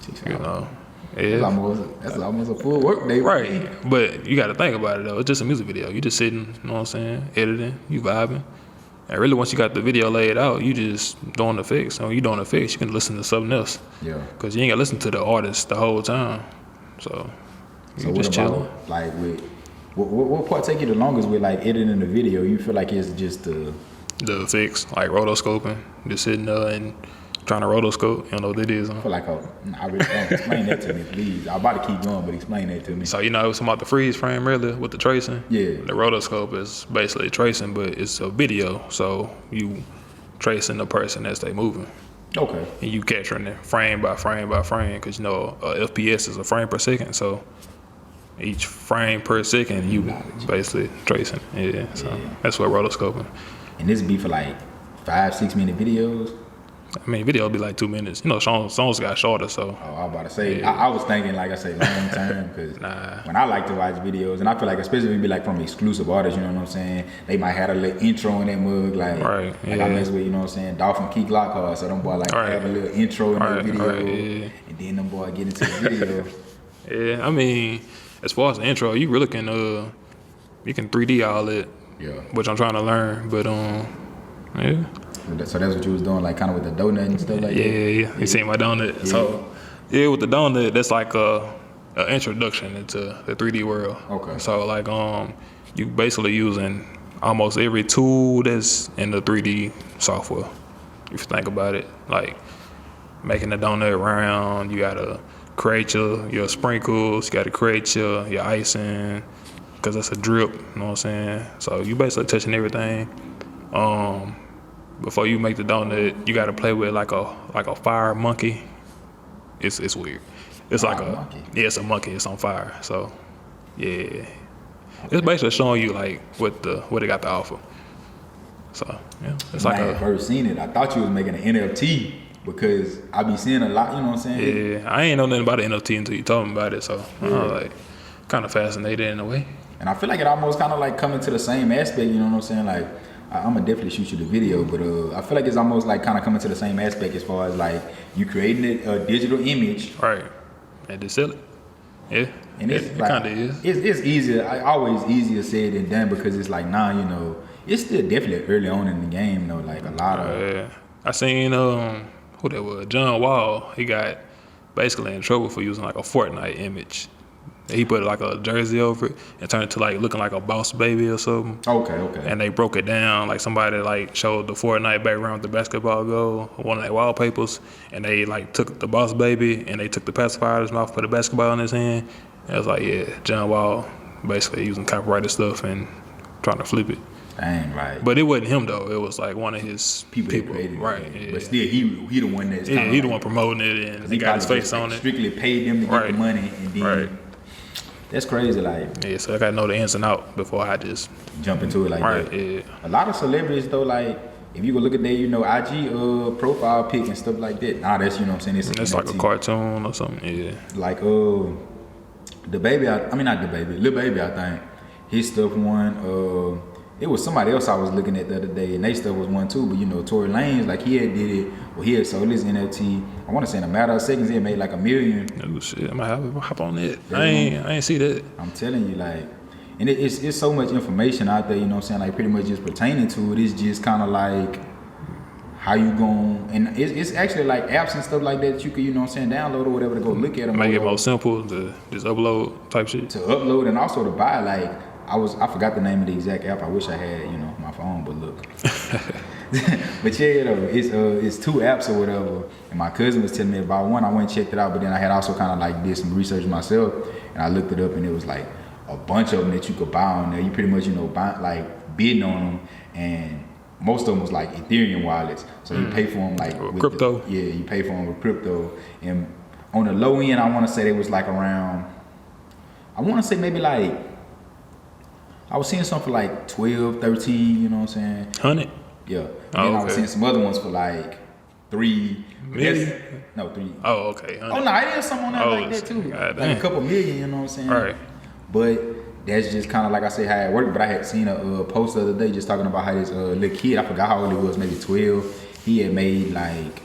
6 you hours. know, That's almost a full work day. right. But you got to think about it though. It's just a music video. You just sitting, you know what I'm saying, editing, you vibing. And really, once you got the video laid out, you just doing the fix. And when you doing the fix, you can listen to something else. Yeah. Cause you ain't got to listen to the artist the whole time. So you what just chilling. about, like, with what part take you the longest with like editing the video? You feel like it's just the fix, like rotoscoping, just sitting there and trying to rotoscope. You don't know what that is, huh? I feel like I really don't. Explain that to me, please. I'm about to keep going, but explain that to me. So, you know, I was talking about the freeze frame earlier with the tracing. Yeah. The rotoscope is basically tracing, but it's a video. So you tracing the person as they moving. Okay. And you capturing it frame by frame by frame because, you know, FPS is a frame per second. So each frame per second, you basically tracing. Yeah. So that's what rotoscoping. And this be for like 5-6 minute videos. I mean, video be like 2 minutes. You know, songs got shorter, so. Oh, I was about to say, I was thinking, like I say, long term, because when I like to watch videos, and I feel like especially if it be like from exclusive artists, you know what I'm saying? They might have a little intro in that mug, like I mess with, you know what I'm saying, Dolphin Key Lockhart, so them boy like have a little intro in the video, and then them boy get into the video. Yeah, I mean, as far as the intro, you really can, you can 3D all it, which I'm trying to learn, but yeah. So that's what you was doing, like kind of with the donut and stuff like that? Yeah. You seen my donut. Yeah. So, yeah, with the donut, that's like a introduction into the 3D world. Okay. So, like, you basically using almost every tool that's in the 3D software. If you think about it, like making the donut round, you gotta create your sprinkles, you gotta create your icing, because that's a drip, you know what I'm saying? So, you basically touching everything. Before you make the donut, you gotta play with like a fire monkey. It's weird. It's like monkey. It's a monkey. It's on fire. So, yeah, it's basically showing you like what it got to offer. So, yeah, it's when I had first seen it, I thought you was making an NFT because I be seeing a lot. You know what I'm saying? Yeah, I ain't know nothing about the NFT until you told me about it. So, I was like kind of fascinated in a way. And I feel like it almost kind of like coming to the same aspect. You know what I'm saying? Like, I'm gonna definitely shoot you the video, but I feel like it's almost like kind of coming to the same aspect as far as like you creating a digital image, right? And just sell it. Yeah, and it like, kind of is. It's easier. Always easier said than done because it's like now, you know, it's still definitely early on in the game, you know, like a lot of. Yeah, I seen who that was, John Wall. He got basically in trouble for using like a Fortnite image. He put like a jersey over it and turned it to like looking like a boss baby or something. Okay. And they broke it down. Like somebody like showed the Fortnite background with the basketball goal, one of their wallpapers, and they like took the boss baby and they took the pacifier out of his mouth, put a basketball in his hand. And it was like, yeah, John Wall basically using copyrighted stuff and trying to flip it. Dang, right. But it wasn't him though. It was like one of his people. Right. Yeah. But still, he the one that's he the one promoting it and he got his face on it. Strictly paid them to get the money and then. That's crazy, like. Yeah, so I gotta know the ins and out before I just jump into it like that. Yeah. A lot of celebrities though, like if you go look at their, you know, IG profile pic and stuff like that. Nah, that's, you know what I'm saying. It's like a cartoon or something. Yeah. Like the baby, I mean not the baby, Lil Baby, I think his stuff won. It was somebody else I was looking at the other day, and they stuff was one too. But you know, Tory Lanez, like he had did it. Well, he had sold his NFT. I want to say in a matter of seconds, he had made like $1 million. Oh shit! I might have to hop on it. I ain't see that. I'm telling you, like, and it's so much information out there. You know what I'm saying? Like pretty much just pertaining to it. It's just kind of like how you gon' and it's actually like apps and stuff like that you could, you know what I'm saying, download or whatever to go look at them. Make it more simple to just upload type shit. To upload and also to buy, like. I forgot the name of the exact app. I wish I had, my phone, but look. But yeah, it's 2 apps or whatever. And my cousin was telling me about one. I went and checked it out, but then I had also kind of like did some research myself, and I looked it up, and it was like a bunch of them that you could buy on there. You pretty much, bidding on them, and most of them was like Ethereum wallets. So you pay for them like with crypto. You pay for them with crypto. And on the low end, I want to say they was like around. I want to say maybe like I was seeing something for like 12, 13. You know what I'm saying? 100. Yeah. And then I was seeing some other ones for like 3 million. No, 3. Oh, okay. 100. Oh no, I did something on that like that too. Like a couple million. You know what I'm saying? All right. But that's just kind of like I say how it worked. But I had seen a post the other day just talking about how this little kid, I forgot how old he was, maybe 12. He had made like,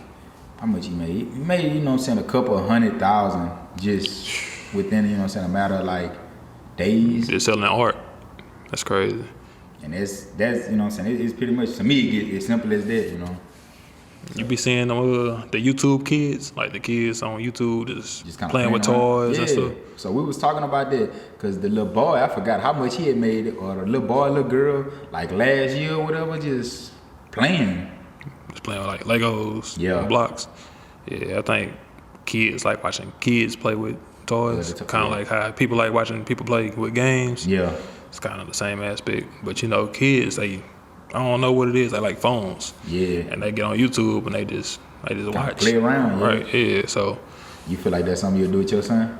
how much he made? He made, a couple of $100,000 just within, a matter of like days. Just selling art. That's crazy. And that's it's pretty much, to me, it gets as simple as that, You be seeing the YouTube kids, like the kids on YouTube just kind of playing with toys and stuff. So we was talking about that because the little boy, I forgot how much he had made it, or the little boy, little girl, like last year or whatever, just playing. Just playing with like Legos, and blocks. Yeah, I think kids like watching kids play with toys. Kind of like how people like watching people play with games. Yeah. It's kind of the same aspect. But kids, I don't know what it is. They like phones. Yeah. And they get on YouTube and they just watch. Play around, yeah. Right, yeah. So you feel like that's something you'll do with your son?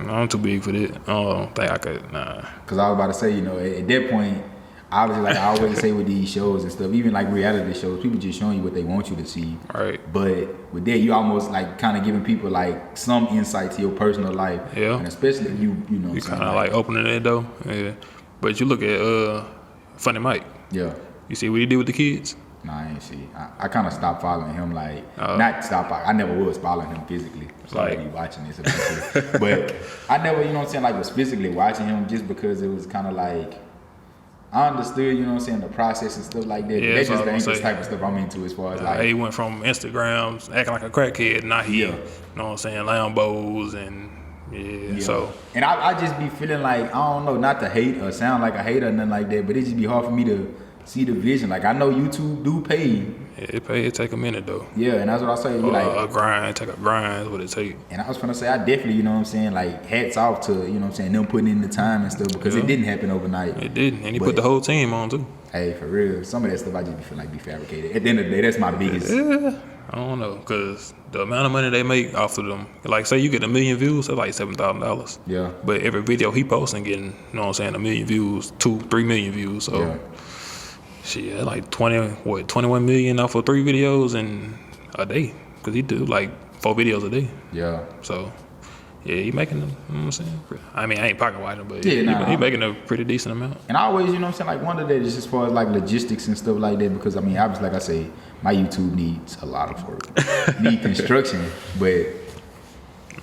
I'm too big for that. I don't think I could, nah. Because I was about to say, at that point, obviously, like I always say with these shows and stuff, even like reality shows, people just showing you what they want you to see. Right. But with that, you almost like kind of giving people like some insight to your personal life. Yeah. And especially you kind of like opening that door. Yeah. But you look at Funny Mike. Yeah. You see what he did with the kids? Nah, I ain't see. I kind of stopped following him. Like, not stop. I never was following him physically. Sorry to be watching this eventually. But I never, like was physically watching him just because it was kind of like, I understood, the process and stuff like that. Yeah, That's just the type of stuff I'm into as far as like. He went from Instagram acting like a crackhead, now he, Lambos and so. And I just be feeling like, I don't know, not to hate or sound like a hater or nothing like that, but it just be hard for me to see the vision. Like I know YouTube do pay. Yeah, it take a minute though. Yeah, and that's what I say. A grind is what it take. And I was gonna say, I definitely, like hats off to, them putting in the time and stuff because it didn't happen overnight. It didn't, and he put the whole team on too. Hey, for real, some of that stuff I just feel like be fabricated. At the end of the day, that's my biggest. Yeah, I don't know, cause the amount of money they make off of them, like say you get 1 million views, that's like $7,000. Yeah. But every video he posting getting, 1 million views, 2-3 million views. So. Yeah. Shit, like 21 million off of 3 videos in a day, cause he do like 4 videos a day. Yeah. So, yeah, he making them. You know what I'm saying? I mean, I ain't pocket watching, but he making a pretty decent amount. And I always, like wonder that just as far as like logistics and stuff like that, because I mean, obviously, like I say, my YouTube needs a lot of work, need construction, but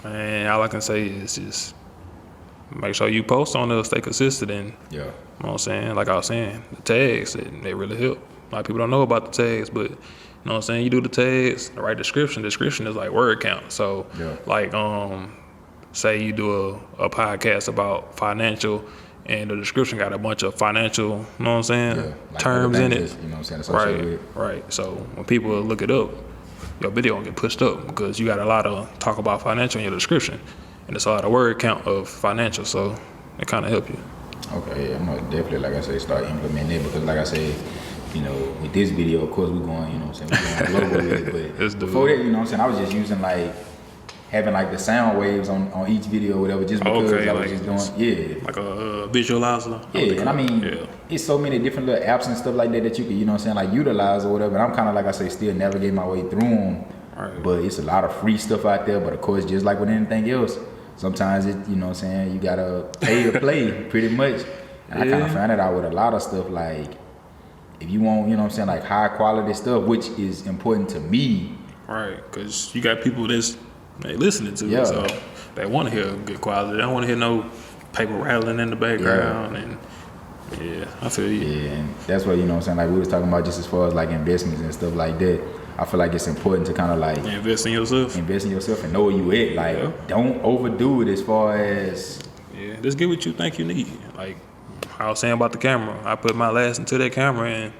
man, all I can say is just make sure you post on us, stay consistent, and yeah. You know what I'm saying? Like I was saying, the tags, they really help. A lot of people don't know about the tags, but you know what I'm saying? You do the tags, the right description. Description is like word count. So, like, say you do a podcast about financial, and the description got a bunch of financial, you know what I'm saying, like terms in it. You know what I'm saying? Right. So when people look it up, your video will get pushed up because you got a lot of talk about financial in your description, and it's a lot of word count of financial. So it kind of help you. Okay, I'm gonna definitely, like I say, start implementing it because, like I said, with this video, of course, we're going, we're going global with it. But before that, I was just using like having like the sound waves on each video or whatever, just because I was just doing, like a visualizer. Yeah, and I mean, it's so many different little apps and stuff like that you can, like utilize or whatever. And I'm kind of, like I say, still navigating my way through them. Right. But it's a lot of free stuff out there. But of course, just like with anything else, sometimes it, you gotta pay to play pretty much. And I kind of found it out with a lot of stuff. Like, if you want, like high quality stuff, which is important to me. Right, because you got people that's listening to it, so they want to hear good quality. They don't want to hear no paper rattling in the background. And I feel you. Yeah, and that's what, like we was talking about just as far as like investments and stuff like that. I feel like it's important to kind of like invest in yourself and know where you at. Like, don't overdo it as far as just get what you think you need. Like, I was saying about the camera. I put my last into that camera and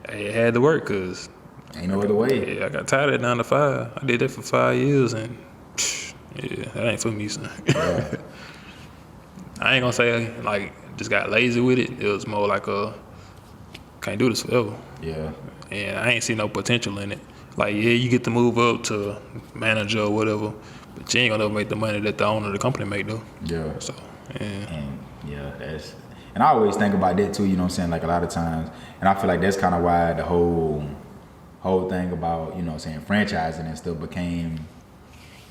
it had to work because ain't no other way. Yeah, I got tired of that 9 to 5. I did that for 5 years and yeah, that ain't for me, son. Yeah. I ain't gonna say like just got lazy with it. It was more like can't do this forever. Yeah. And I ain't see no potential in it. Like, yeah, you get to move up to manager or whatever, but you ain't gonna ever make the money that the owner of the company make though. Yeah. So, yeah. And yeah, and I always think about that too, you know what I'm saying? Like a lot of times, and I feel like that's kind of why the whole thing about, you know what I'm saying, franchising and stuff became,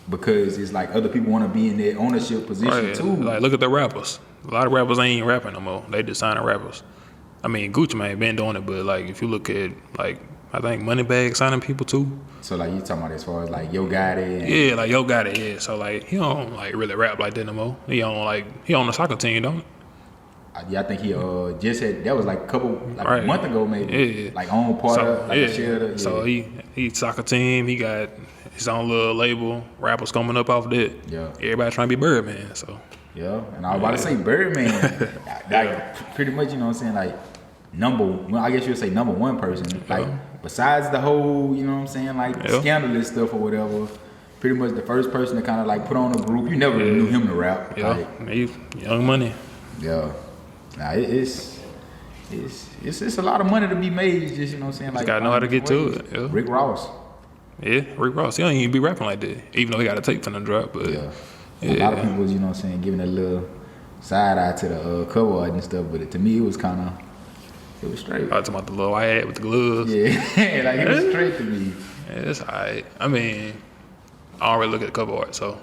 because it's like other people want to be in that ownership position too. Like, look at the rappers. A lot of rappers ain't rapping no more. They just signing rappers. I mean, Gucci Mane been doing it, but like if you look at like I think Moneybagg signing people too. So like you talking about as far as like Yo Gotti and yeah, like Yo Gotti, yeah. So like he don't like really rap like that no more. He on the soccer team, don't he? Yeah, I think he just had, that was like a month ago maybe. Yeah. Like on part of like a share. Yeah. So he soccer team, he got his own little label, rappers coming up off that. Yeah. Everybody trying to be Birdman, so. Yeah, and I was about to say Birdman. Like pretty much, you know what I'm saying, like I guess you would say number one person. Like besides the whole, you know what I'm saying, like scandalous stuff or whatever, pretty much the first person to kind of like put on a group. You never knew him to rap. Yeah, like, he Young Money. Yeah. Nah, it's a lot of money to be made. Just, you know what I'm saying, like just gotta know how to get to it. Yeah. Rick Ross. Yeah, Rick Ross. He don't even be rapping like that, even though he got a tape from the drop. But a lot of people, you know what I'm saying, giving a little side eye to the cover art and stuff. But to me, it was straight. I talking about the little white hat with the gloves. Yeah, like it was straight to me. Yeah, it's alright. I mean, I don't really look at the cover art, so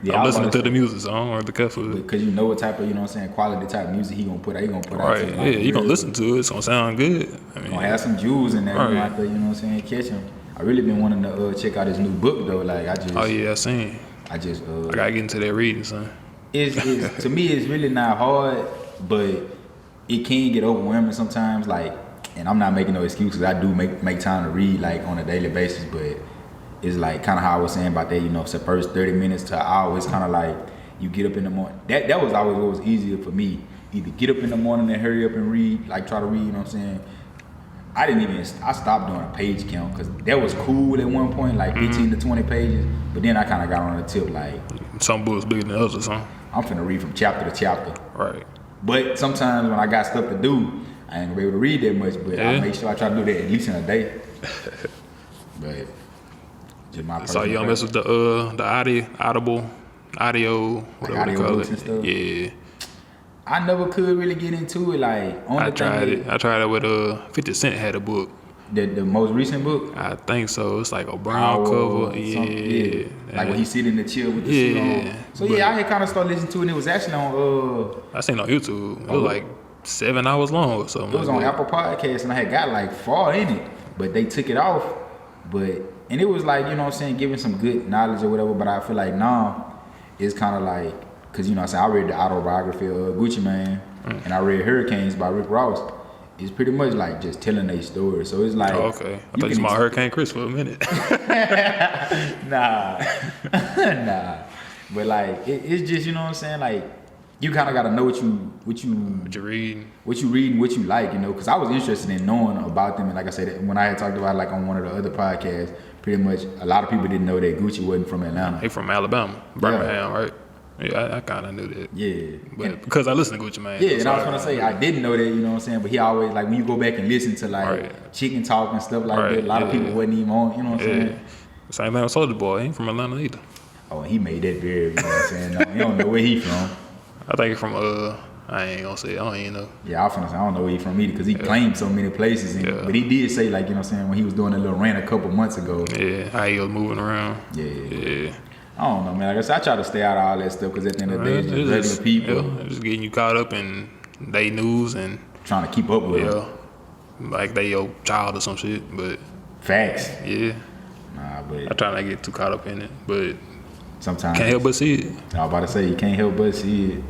Yeah, I'm listening to the music, so I don't really care for it. Because you know what type of, you know what I'm saying, quality type of music he gonna put out. He gonna put out. Right, yeah, you gonna listen to it. It's gonna sound good. I mean, gonna have some jewels in there. Right. You know, after, you know what I'm saying, catch him. I really been wanting to check out his new book though. Like I seen. I gotta get into that reading, son. It's to me it's really not hard, but it can get overwhelming sometimes. Like, and I'm not making no excuses. I do make time to read like on a daily basis, but it's like kind of how I was saying about that. You know, it's the first 30 minutes to an hour. It's kind of like you get up in the morning. That was always what was easier for me. Either get up in the morning and hurry up and read, like try to read. You know what I'm saying? I stopped doing a page count because that was cool at one point, like 15 to 20 pages. But then I kind of got on the tip, like some books bigger than others, huh? I'm finna read from chapter to chapter. Right. But sometimes when I got stuff to do, I ain't gonna be able to read that much. But I make sure I try to do that at least in a day. But just my so you don't mess with the audio, whatever they call it. And stuff? Yeah. I never could really get into it. Like I tried it with 50 Cent had a book. The most recent book? I think so. It's like a brown cover. Yeah. Like when he sit in the chair with the suit on. So I had kind of started listening to it, and it was actually on I seen it on YouTube. It was like 7 hours long or something. It was on Apple Podcasts, and I had got like 4 in it, but they took it off. And it was like, you know what I'm saying, giving some good knowledge or whatever, but I feel like now it's kind of like, because, you know what I'm saying, I read the autobiography of Gucci Mane, and I read Hurricanes by Rick Ross. It's pretty much like just telling their story. So it's like... Oh, okay. I thought you saw Hurricane Chris for a minute. Nah. But like, it's just, you know what I'm saying, like, you kind of got to know what you read and what you like, you know, because I was interested in knowing about them. And like I said, when I had talked about it, like on one of the other podcasts, pretty much a lot of people didn't know that Gucci wasn't from Atlanta. He from Alabama, Birmingham, right? Yeah, I kind of knew that. Yeah. But because I listened to Gucci Mane. Yeah, and I was going to say, I didn't know that, you know what I'm saying? But he always, like, when you go back and listen to, like, Chicken Talk and stuff like that, a lot of people wasn't even on, you know what I'm saying? Same thing with Soulja Boy. He ain't from Atlanta either. Oh, he made that very, you know what I'm saying? No, you don't know where he from. I think he's from, I ain't going to say it. I don't even know. Yeah, I was going to say, I don't know where he from either because he claimed so many places. But he did say, like, you know what I'm saying, when he was doing a little rant a couple months ago. Yeah, how he was moving around. Yeah. I don't know, man. Like I said, I try to stay out of all that stuff because at the end of the day, it's just regular people. Just getting you caught up in they news and trying to keep up with them. Like they your child or some shit, but facts. Yeah. Nah, but I try not to get too caught up in it, but sometimes can't help but see it. I was about to say you can't help but see it.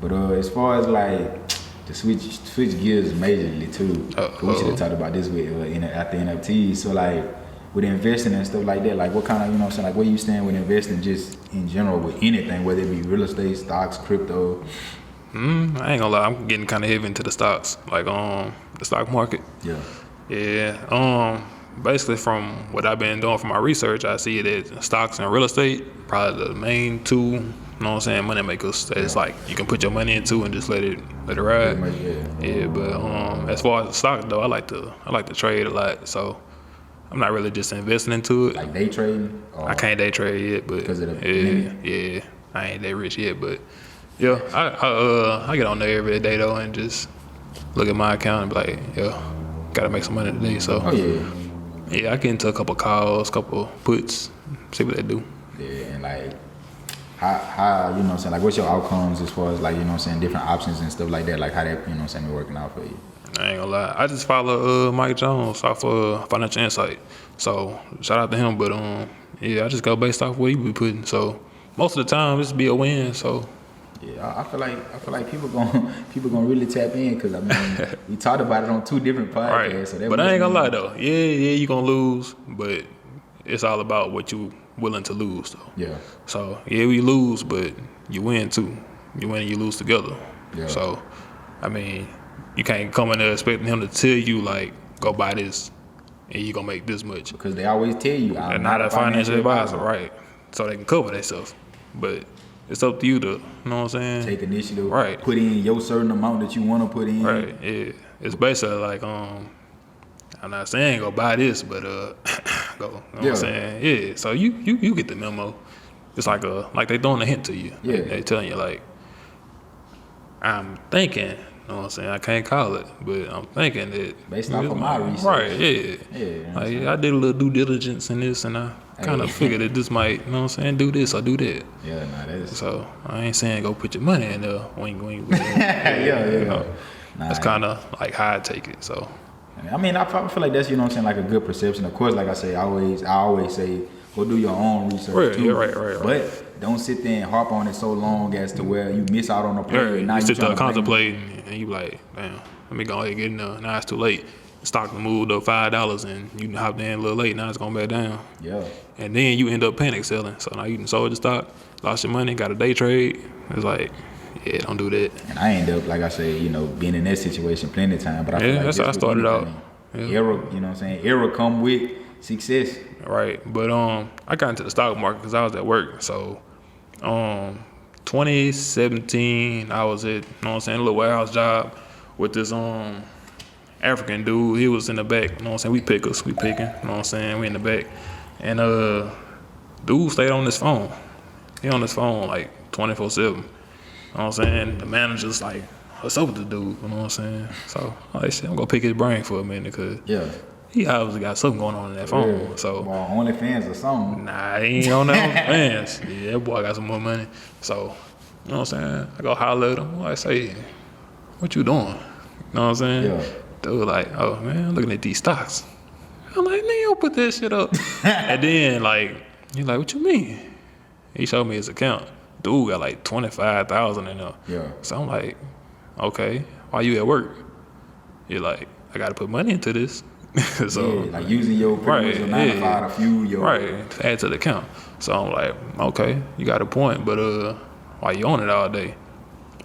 But as far as like to switch gears majorly too, we should have talked about this with after NFTs. So like. With investing and stuff like that, like what kind of, you know what I'm saying, like where you stand with investing just in general with anything, whether it be real estate, stocks, crypto, I ain't gonna lie, I'm getting kind of heavy into the stocks, like the stock market. Yeah. Yeah. Basically from what I've been doing for my research, I see that stocks and real estate probably the main two, you know what I'm saying, money makers. That it's like you can put your money into and just let it ride. Yeah. But as far as the stock though, I like to trade a lot. So I'm not really just investing into it. Like day trading? I can't day trade yet, but because of the yeah, I ain't that rich yet, but yeah, I get on there every day though and just look at my account and be like, yeah, gotta make some money today. So yeah, I get into a couple calls, couple puts, see what they do. Yeah, and like how you know what I'm saying, like what's your outcomes as far as like, you know what I'm saying, different options and stuff like that, like how that, you know what I'm saying, be working out for you? I ain't gonna lie, I just follow Mike Jones off Financial Insight, so shout out to him. But yeah, I just go based off what he be putting. So most of the time this be a win. So yeah, I feel like people gonna really tap in, because I mean we talked about it on 2 different podcasts. Right. So but I ain't gonna lie though, yeah, you gonna lose, but it's all about what you willing to lose though. Yeah. So yeah, we lose, but you win too. You win and you lose together. Yeah. So I mean, you can't come in there expecting him to tell you like, go buy this and you gonna make this much. Because they always tell you, I'm not a financial advisor, right? So they can cover themselves. But it's up to you to, you know what I'm saying? Take initiative, right? Put in your certain amount that you want to put in. Right. Yeah. It's basically like I'm not saying go buy this, but go. You know what I'm saying? Yeah. So you get the memo. It's like they throwing a hint to you. Yeah. They telling you like, I'm thinking. You know what I'm saying? I can't call it, but I'm thinking that based off of my research. Right, yeah. Yeah. Like, I did a little due diligence in this, and I kind of figured that this might, you know what I'm saying, do this or do that. Yeah, nah, that's... So I ain't saying go put your money in there, wing. Yeah. You know? That's kind of like how I take it, so. I mean, I feel like that's, you know what I'm saying, like a good perception. Of course, like I say, I always say, go do your own research too. Yeah, right. But don't sit there and harp on it so long as to where you miss out on a play. Right. Now you sit there contemplating, and you like, damn, let me go ahead and get in there. Now it's too late. Stock moved up $5, and you hopped in a little late. Now it's going back down. Yeah. And then you end up panic selling. So now you done sold the stock, lost your money, got a day trade. It's like, yeah, don't do that. And I end up, like I say, you know, being in that situation plenty of time. But I feel like that's how I started out. Yeah. Error, you know what I'm saying? Error come with success. Right. But I got into the stock market because I was at work. So 2017, I was at, you know what I'm saying, a little warehouse job with this African dude. He was in the back, you know what I'm saying? We picking, you know what I'm saying? We in the back. And dude stayed on his phone. He on his phone like 24/7. You know what I'm saying? The manager's like, what's up with the dude? You know what I'm saying? So I said, I'm gonna pick his brain for a minute, because he obviously got something going on in that phone. Yeah. So well, OnlyFans or something. Nah, he ain't on that OnlyFans. Yeah, that boy got some more money. So, you know what I'm saying? I go holler at him. I say, what you doing? You know what I'm saying? Yeah. Dude like, oh man, I'm looking at these stocks. I'm like, nigga, don't put that shit up. And then like, he's like, what you mean? He showed me his account. Dude got like 25,000 in there. Yeah. So I'm like, okay, why you at work? You're like, I gotta put money into this. So like using your 9 to 5 to fuel your add to the account. So I'm like, okay, you got a point, but why you on it all day?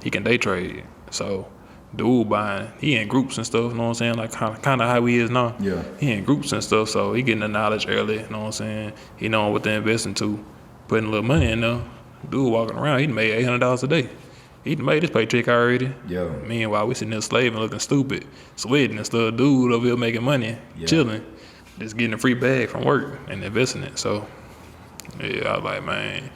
He can day trade. So dude buying, he in groups and stuff, you know what I'm saying? Like kind of how he is now. Yeah. He in groups and stuff, so he getting the knowledge early, you know what I'm saying? He knowing what to invest into, putting a little money in there. Dude walking around, he made $800 a day. He made his paycheck already. Yeah. Meanwhile, we sitting there slaving, looking stupid, sweating and stuff. Dude over here making money, chilling, just getting a free bag from work and investing it. So, yeah, I was like, man,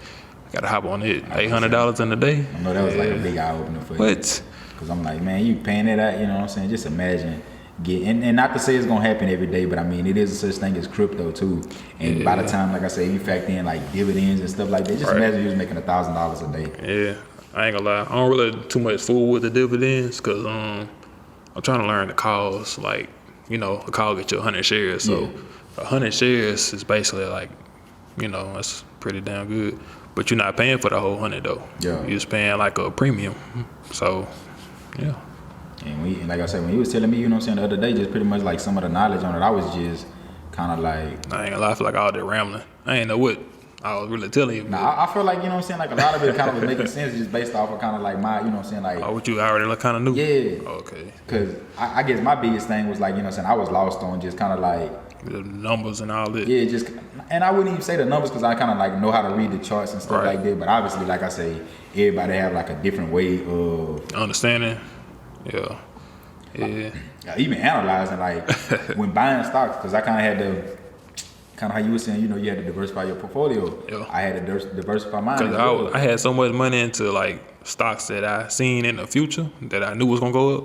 I gotta hop on it. $800 in a day. I know that was like a big eye opener for you. What? Because I'm like, man, you paying it out, you know what I'm saying? Just imagine. And not to say it's gonna happen every day, but I mean, it is a such thing as crypto too. And by the time, like I say, you factor in like dividends and stuff like that, just imagine you was making $1,000 a day. Yeah. I ain't gonna lie, I don't really too much fool with the dividends, because I'm trying to learn the calls. Like, you know, a call get you 100 shares. So 100 shares is basically like, you know, that's pretty damn good. But you're not paying for the whole 100 though. Yeah. You're just paying like a premium. So, yeah. And like I said, when he was telling me, you know what I'm saying, the other day, just pretty much like some of the knowledge on it, I was just kind of like... I ain't gonna lie, I feel like all that rambling. I ain't know what I was really telling you. Nah, I feel like, you know what I'm saying, like a lot of it kind of was making sense just based off of kind of like my, you know what I'm saying, like. Oh, what you already kind of knew? Yeah. Okay. Because I guess my biggest thing was like, you know what I'm saying, I was lost on just kind of like. The numbers and all that. Yeah, just, and I wouldn't even say the numbers because I kind of like know how to read the charts and stuff like that. But obviously, like I say, everybody have like a different way of. Understanding. Yeah. Yeah. Even analyzing, like when buying stocks, because I kind of had to. Kind of how you were saying, you know, you had to diversify your portfolio. Yeah. I had to diversify mine. Because I had so much money into like stocks that I seen in the future that I knew was gonna go up,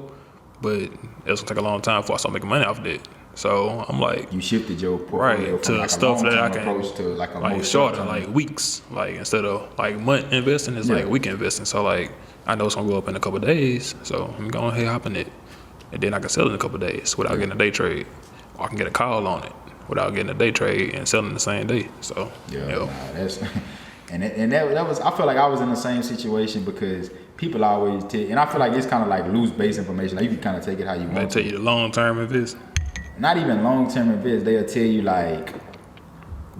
but it was gonna take a long time before I started making money off of it. So I'm like, you shifted your portfolio from to like stuff a that I long-term can approach to like a like more shorter, short-term. like weeks, like instead of like month investing, it's like week investing. So like I know it's gonna go up in a couple of days, so I'm going ahead hop in it, and then I can sell it in a couple of days without getting a day trade, or I can get a call on it without getting a day trade and selling the same day. So that's and that was, I feel like I was in the same situation because people always tell, and I feel like it's kind of like loose base information. Like you can kind of take it how you want. They tell you the long term invest. Not even long term invest. They'll tell you like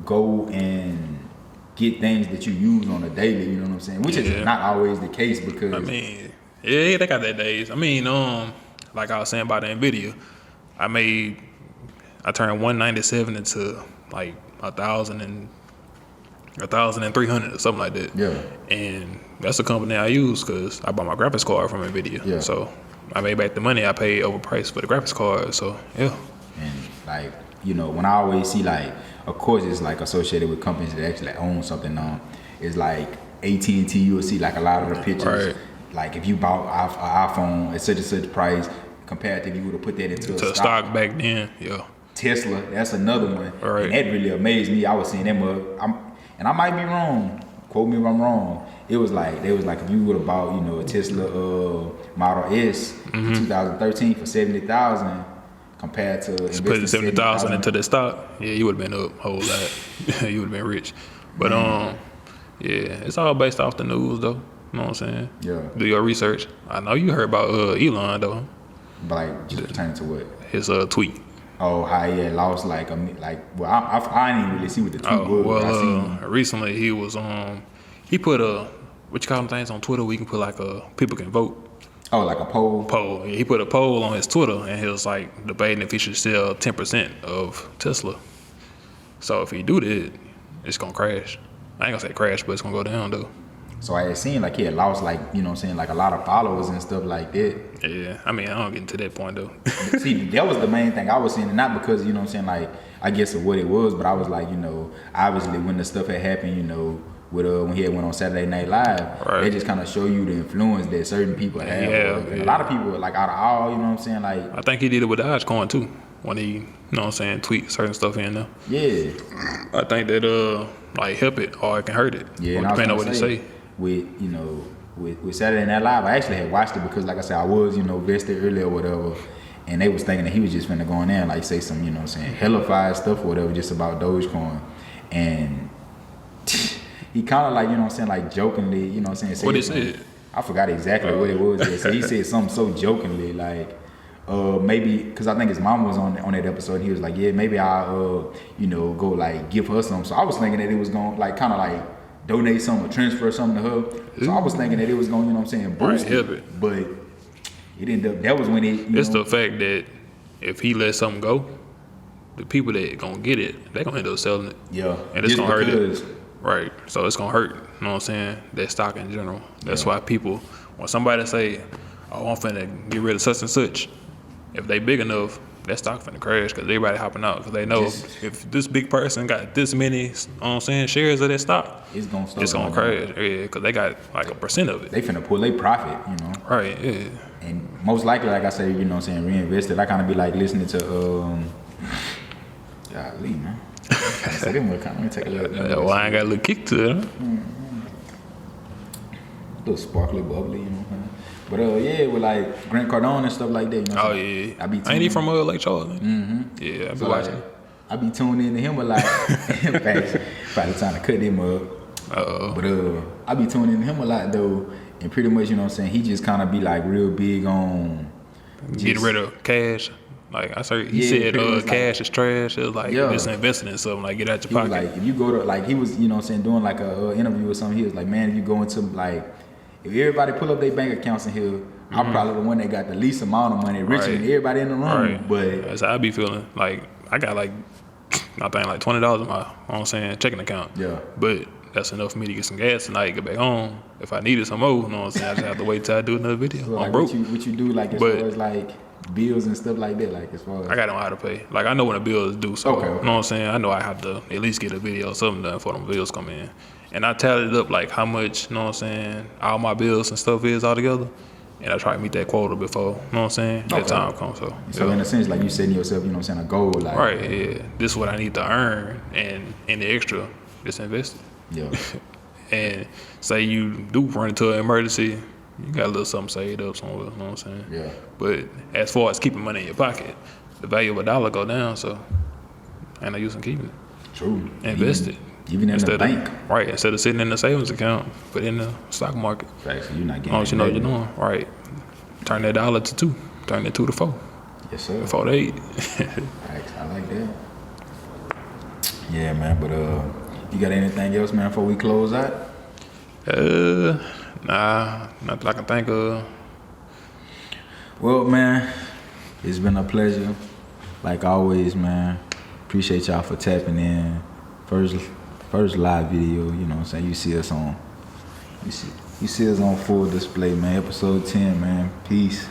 go and get things that you use on a daily. You know what I'm saying? Which is not always the case because I mean, yeah, they got their days. I mean, like I was saying about the Nvidia, I turned 197 into like 1,300 or something like that. Yeah. And that's the company I use because I bought my graphics card from Nvidia. Yeah. So I made back the money I paid overpriced for the graphics card. So yeah. And like, you know, when I always see like, of course it's like associated with companies that actually own something now. It's like AT&T, you'll see like a lot of the pictures. Right. Like if you bought an iPhone at such and such price compared to if you would have put that into a stock back then, yeah. Tesla, that's another one. Right. And that really amazed me. I was seeing them and I might be wrong. Quote me if I'm wrong. They was like if you would have bought, you know, a Tesla Model S in 2013 for 70,000 compared to putting 70,000 into the stock, yeah, you would have been up a whole lot. You would have been rich. But yeah, it's all based off the news though. You know what I'm saying? Yeah. Do your research. I know you heard about Elon though. But like just pertaining to what? His tweet. Oh, how he had lost I didn't even really see what the tweet was. Well, recently he was he put what you call them things on Twitter where you can put like people can vote. Oh, like a poll? Yeah, he put a poll on his Twitter and he was like debating if he should sell 10% of Tesla. So if he do that, it's gonna crash. I ain't gonna say crash, but it's gonna go down though. So I had seen like he had lost like, you know what I'm saying, like a lot of followers and stuff like that. Yeah, I mean, I don't get into that point though. See, that was the main thing I was seeing, and not because, you know what I'm saying, like, I guess of what it was, but I was like, you know, obviously when the stuff had happened, you know, with when he had went on Saturday Night Live, they just kind of show you the influence that certain people have. Yeah. A lot of people, like, out of all, you know what I'm saying, like. I think he did it with the Dogecoin too, when he, you know what I'm saying, tweet certain stuff in there. Yeah. I think that like help it or it can hurt it. Yeah, depending on what he say. With, you know, with Saturday Night Live, I actually had watched it because, like I said, I was, you know, vested early or whatever, and they was thinking that he was just finna go in there and like say some, you know what I'm saying, hellified stuff or whatever just about Dogecoin, and he kind of like, you know what I'm saying, like jokingly, you know what I'm saying. What he said? I forgot exactly what it was. So he said something so jokingly like, maybe, because I think his mom was on that episode. He was like, yeah, maybe I'll, you know, go like give her some. So I was thinking that it was going like kind of like donate something or transfer something to her. So I was thinking that it was going, you know what I'm saying, boost it. But it ended up, that was when it, it's the fact that if he lets something go, the people that gonna get it, they gonna end up selling it. Yeah. And it's gonna hurt it. Right. So it's gonna hurt, you know what I'm saying, that stock in general. That's why people, when somebody say, oh, I'm finna get rid of such and such, if they big enough, that stock finna crash because everybody hopping out because they know if this big person got this many, you know what I'm saying, shares of that stock, it's gonna crash. Yeah, because they got like 1% of it. They finna pull their profit, you know. Right. Yeah. And most likely, like I say, you know what I'm saying, reinvested. I kind of be like listening to golly, man. So let me take a look. Well, I ain't got a little kick to it. Huh? A little sparkly, bubbly, you know what I'm saying. But yeah, with like Grant Cardone and stuff like that, you know. Oh yeah. Ain't he from Lake Charles? Mm-hmm. Yeah, I be watching. I be tuning into him a lot. In fact, probably trying to cut him up. But I be tuning into him a lot though, and pretty much, you know what I'm saying, he just kind of be like real big on getting rid of cash. Like I said, he Yeah, said pretty much cash is trash. It was like Yeah. just investing in something, like get out your He was pocket. like, if you go to, like, he was, you know what I'm saying, doing like a interview or something, he was like, man, if you go into, like, if everybody pull up their bank accounts in here, I'm probably the one that got the least amount of money, richer than everybody in the room. Right. But That's how I be feeling. Like I got like I think like $20 in my, you know what I'm saying, checking account. Yeah. But that's enough for me to get some gas tonight, get back home. If I needed some more, you know what I'm saying, I just have to wait till I do another video. so, I'm like, broke. what you do, like, as far as like bills and stuff like that, like as far as I gotta know how to pay. Like I know when the bill is due, so Okay. you know what I'm saying. I know I have to at least get a video or something done before them bills come in, and I tallied up like how much, you know what I'm saying, all my bills and stuff is all together, and I try to meet that quota before, you know what I'm saying, that time comes. So in a sense, like you setting yourself, you know what I'm saying, a goal, like right, yeah, this is what I need to earn, and the extra, just invest it. Yeah. And say you do run into an emergency, you got a little something saved up somewhere, you know what I'm saying? Yeah. But as far as keeping money in your pocket, the value of a dollar go down, so ain't no use in keeping it. True. Invest it. Even in the bank. Right, instead of sitting in the savings account, put it in the stock market. Right, so you're not getting As long as you know what you're doing. Right. Turn that dollar to 2. Turn that 2 to 4. Yes, sir. 4 to 8. Right, I like that. Yeah, man, but you got anything else, man, before we close out? Nah, nothing I can think of. Well, man, it's been a pleasure. Like always, man. Appreciate y'all for tapping in. First live video, you know what I'm saying? You see us on full display, man. Episode 10, man. Peace.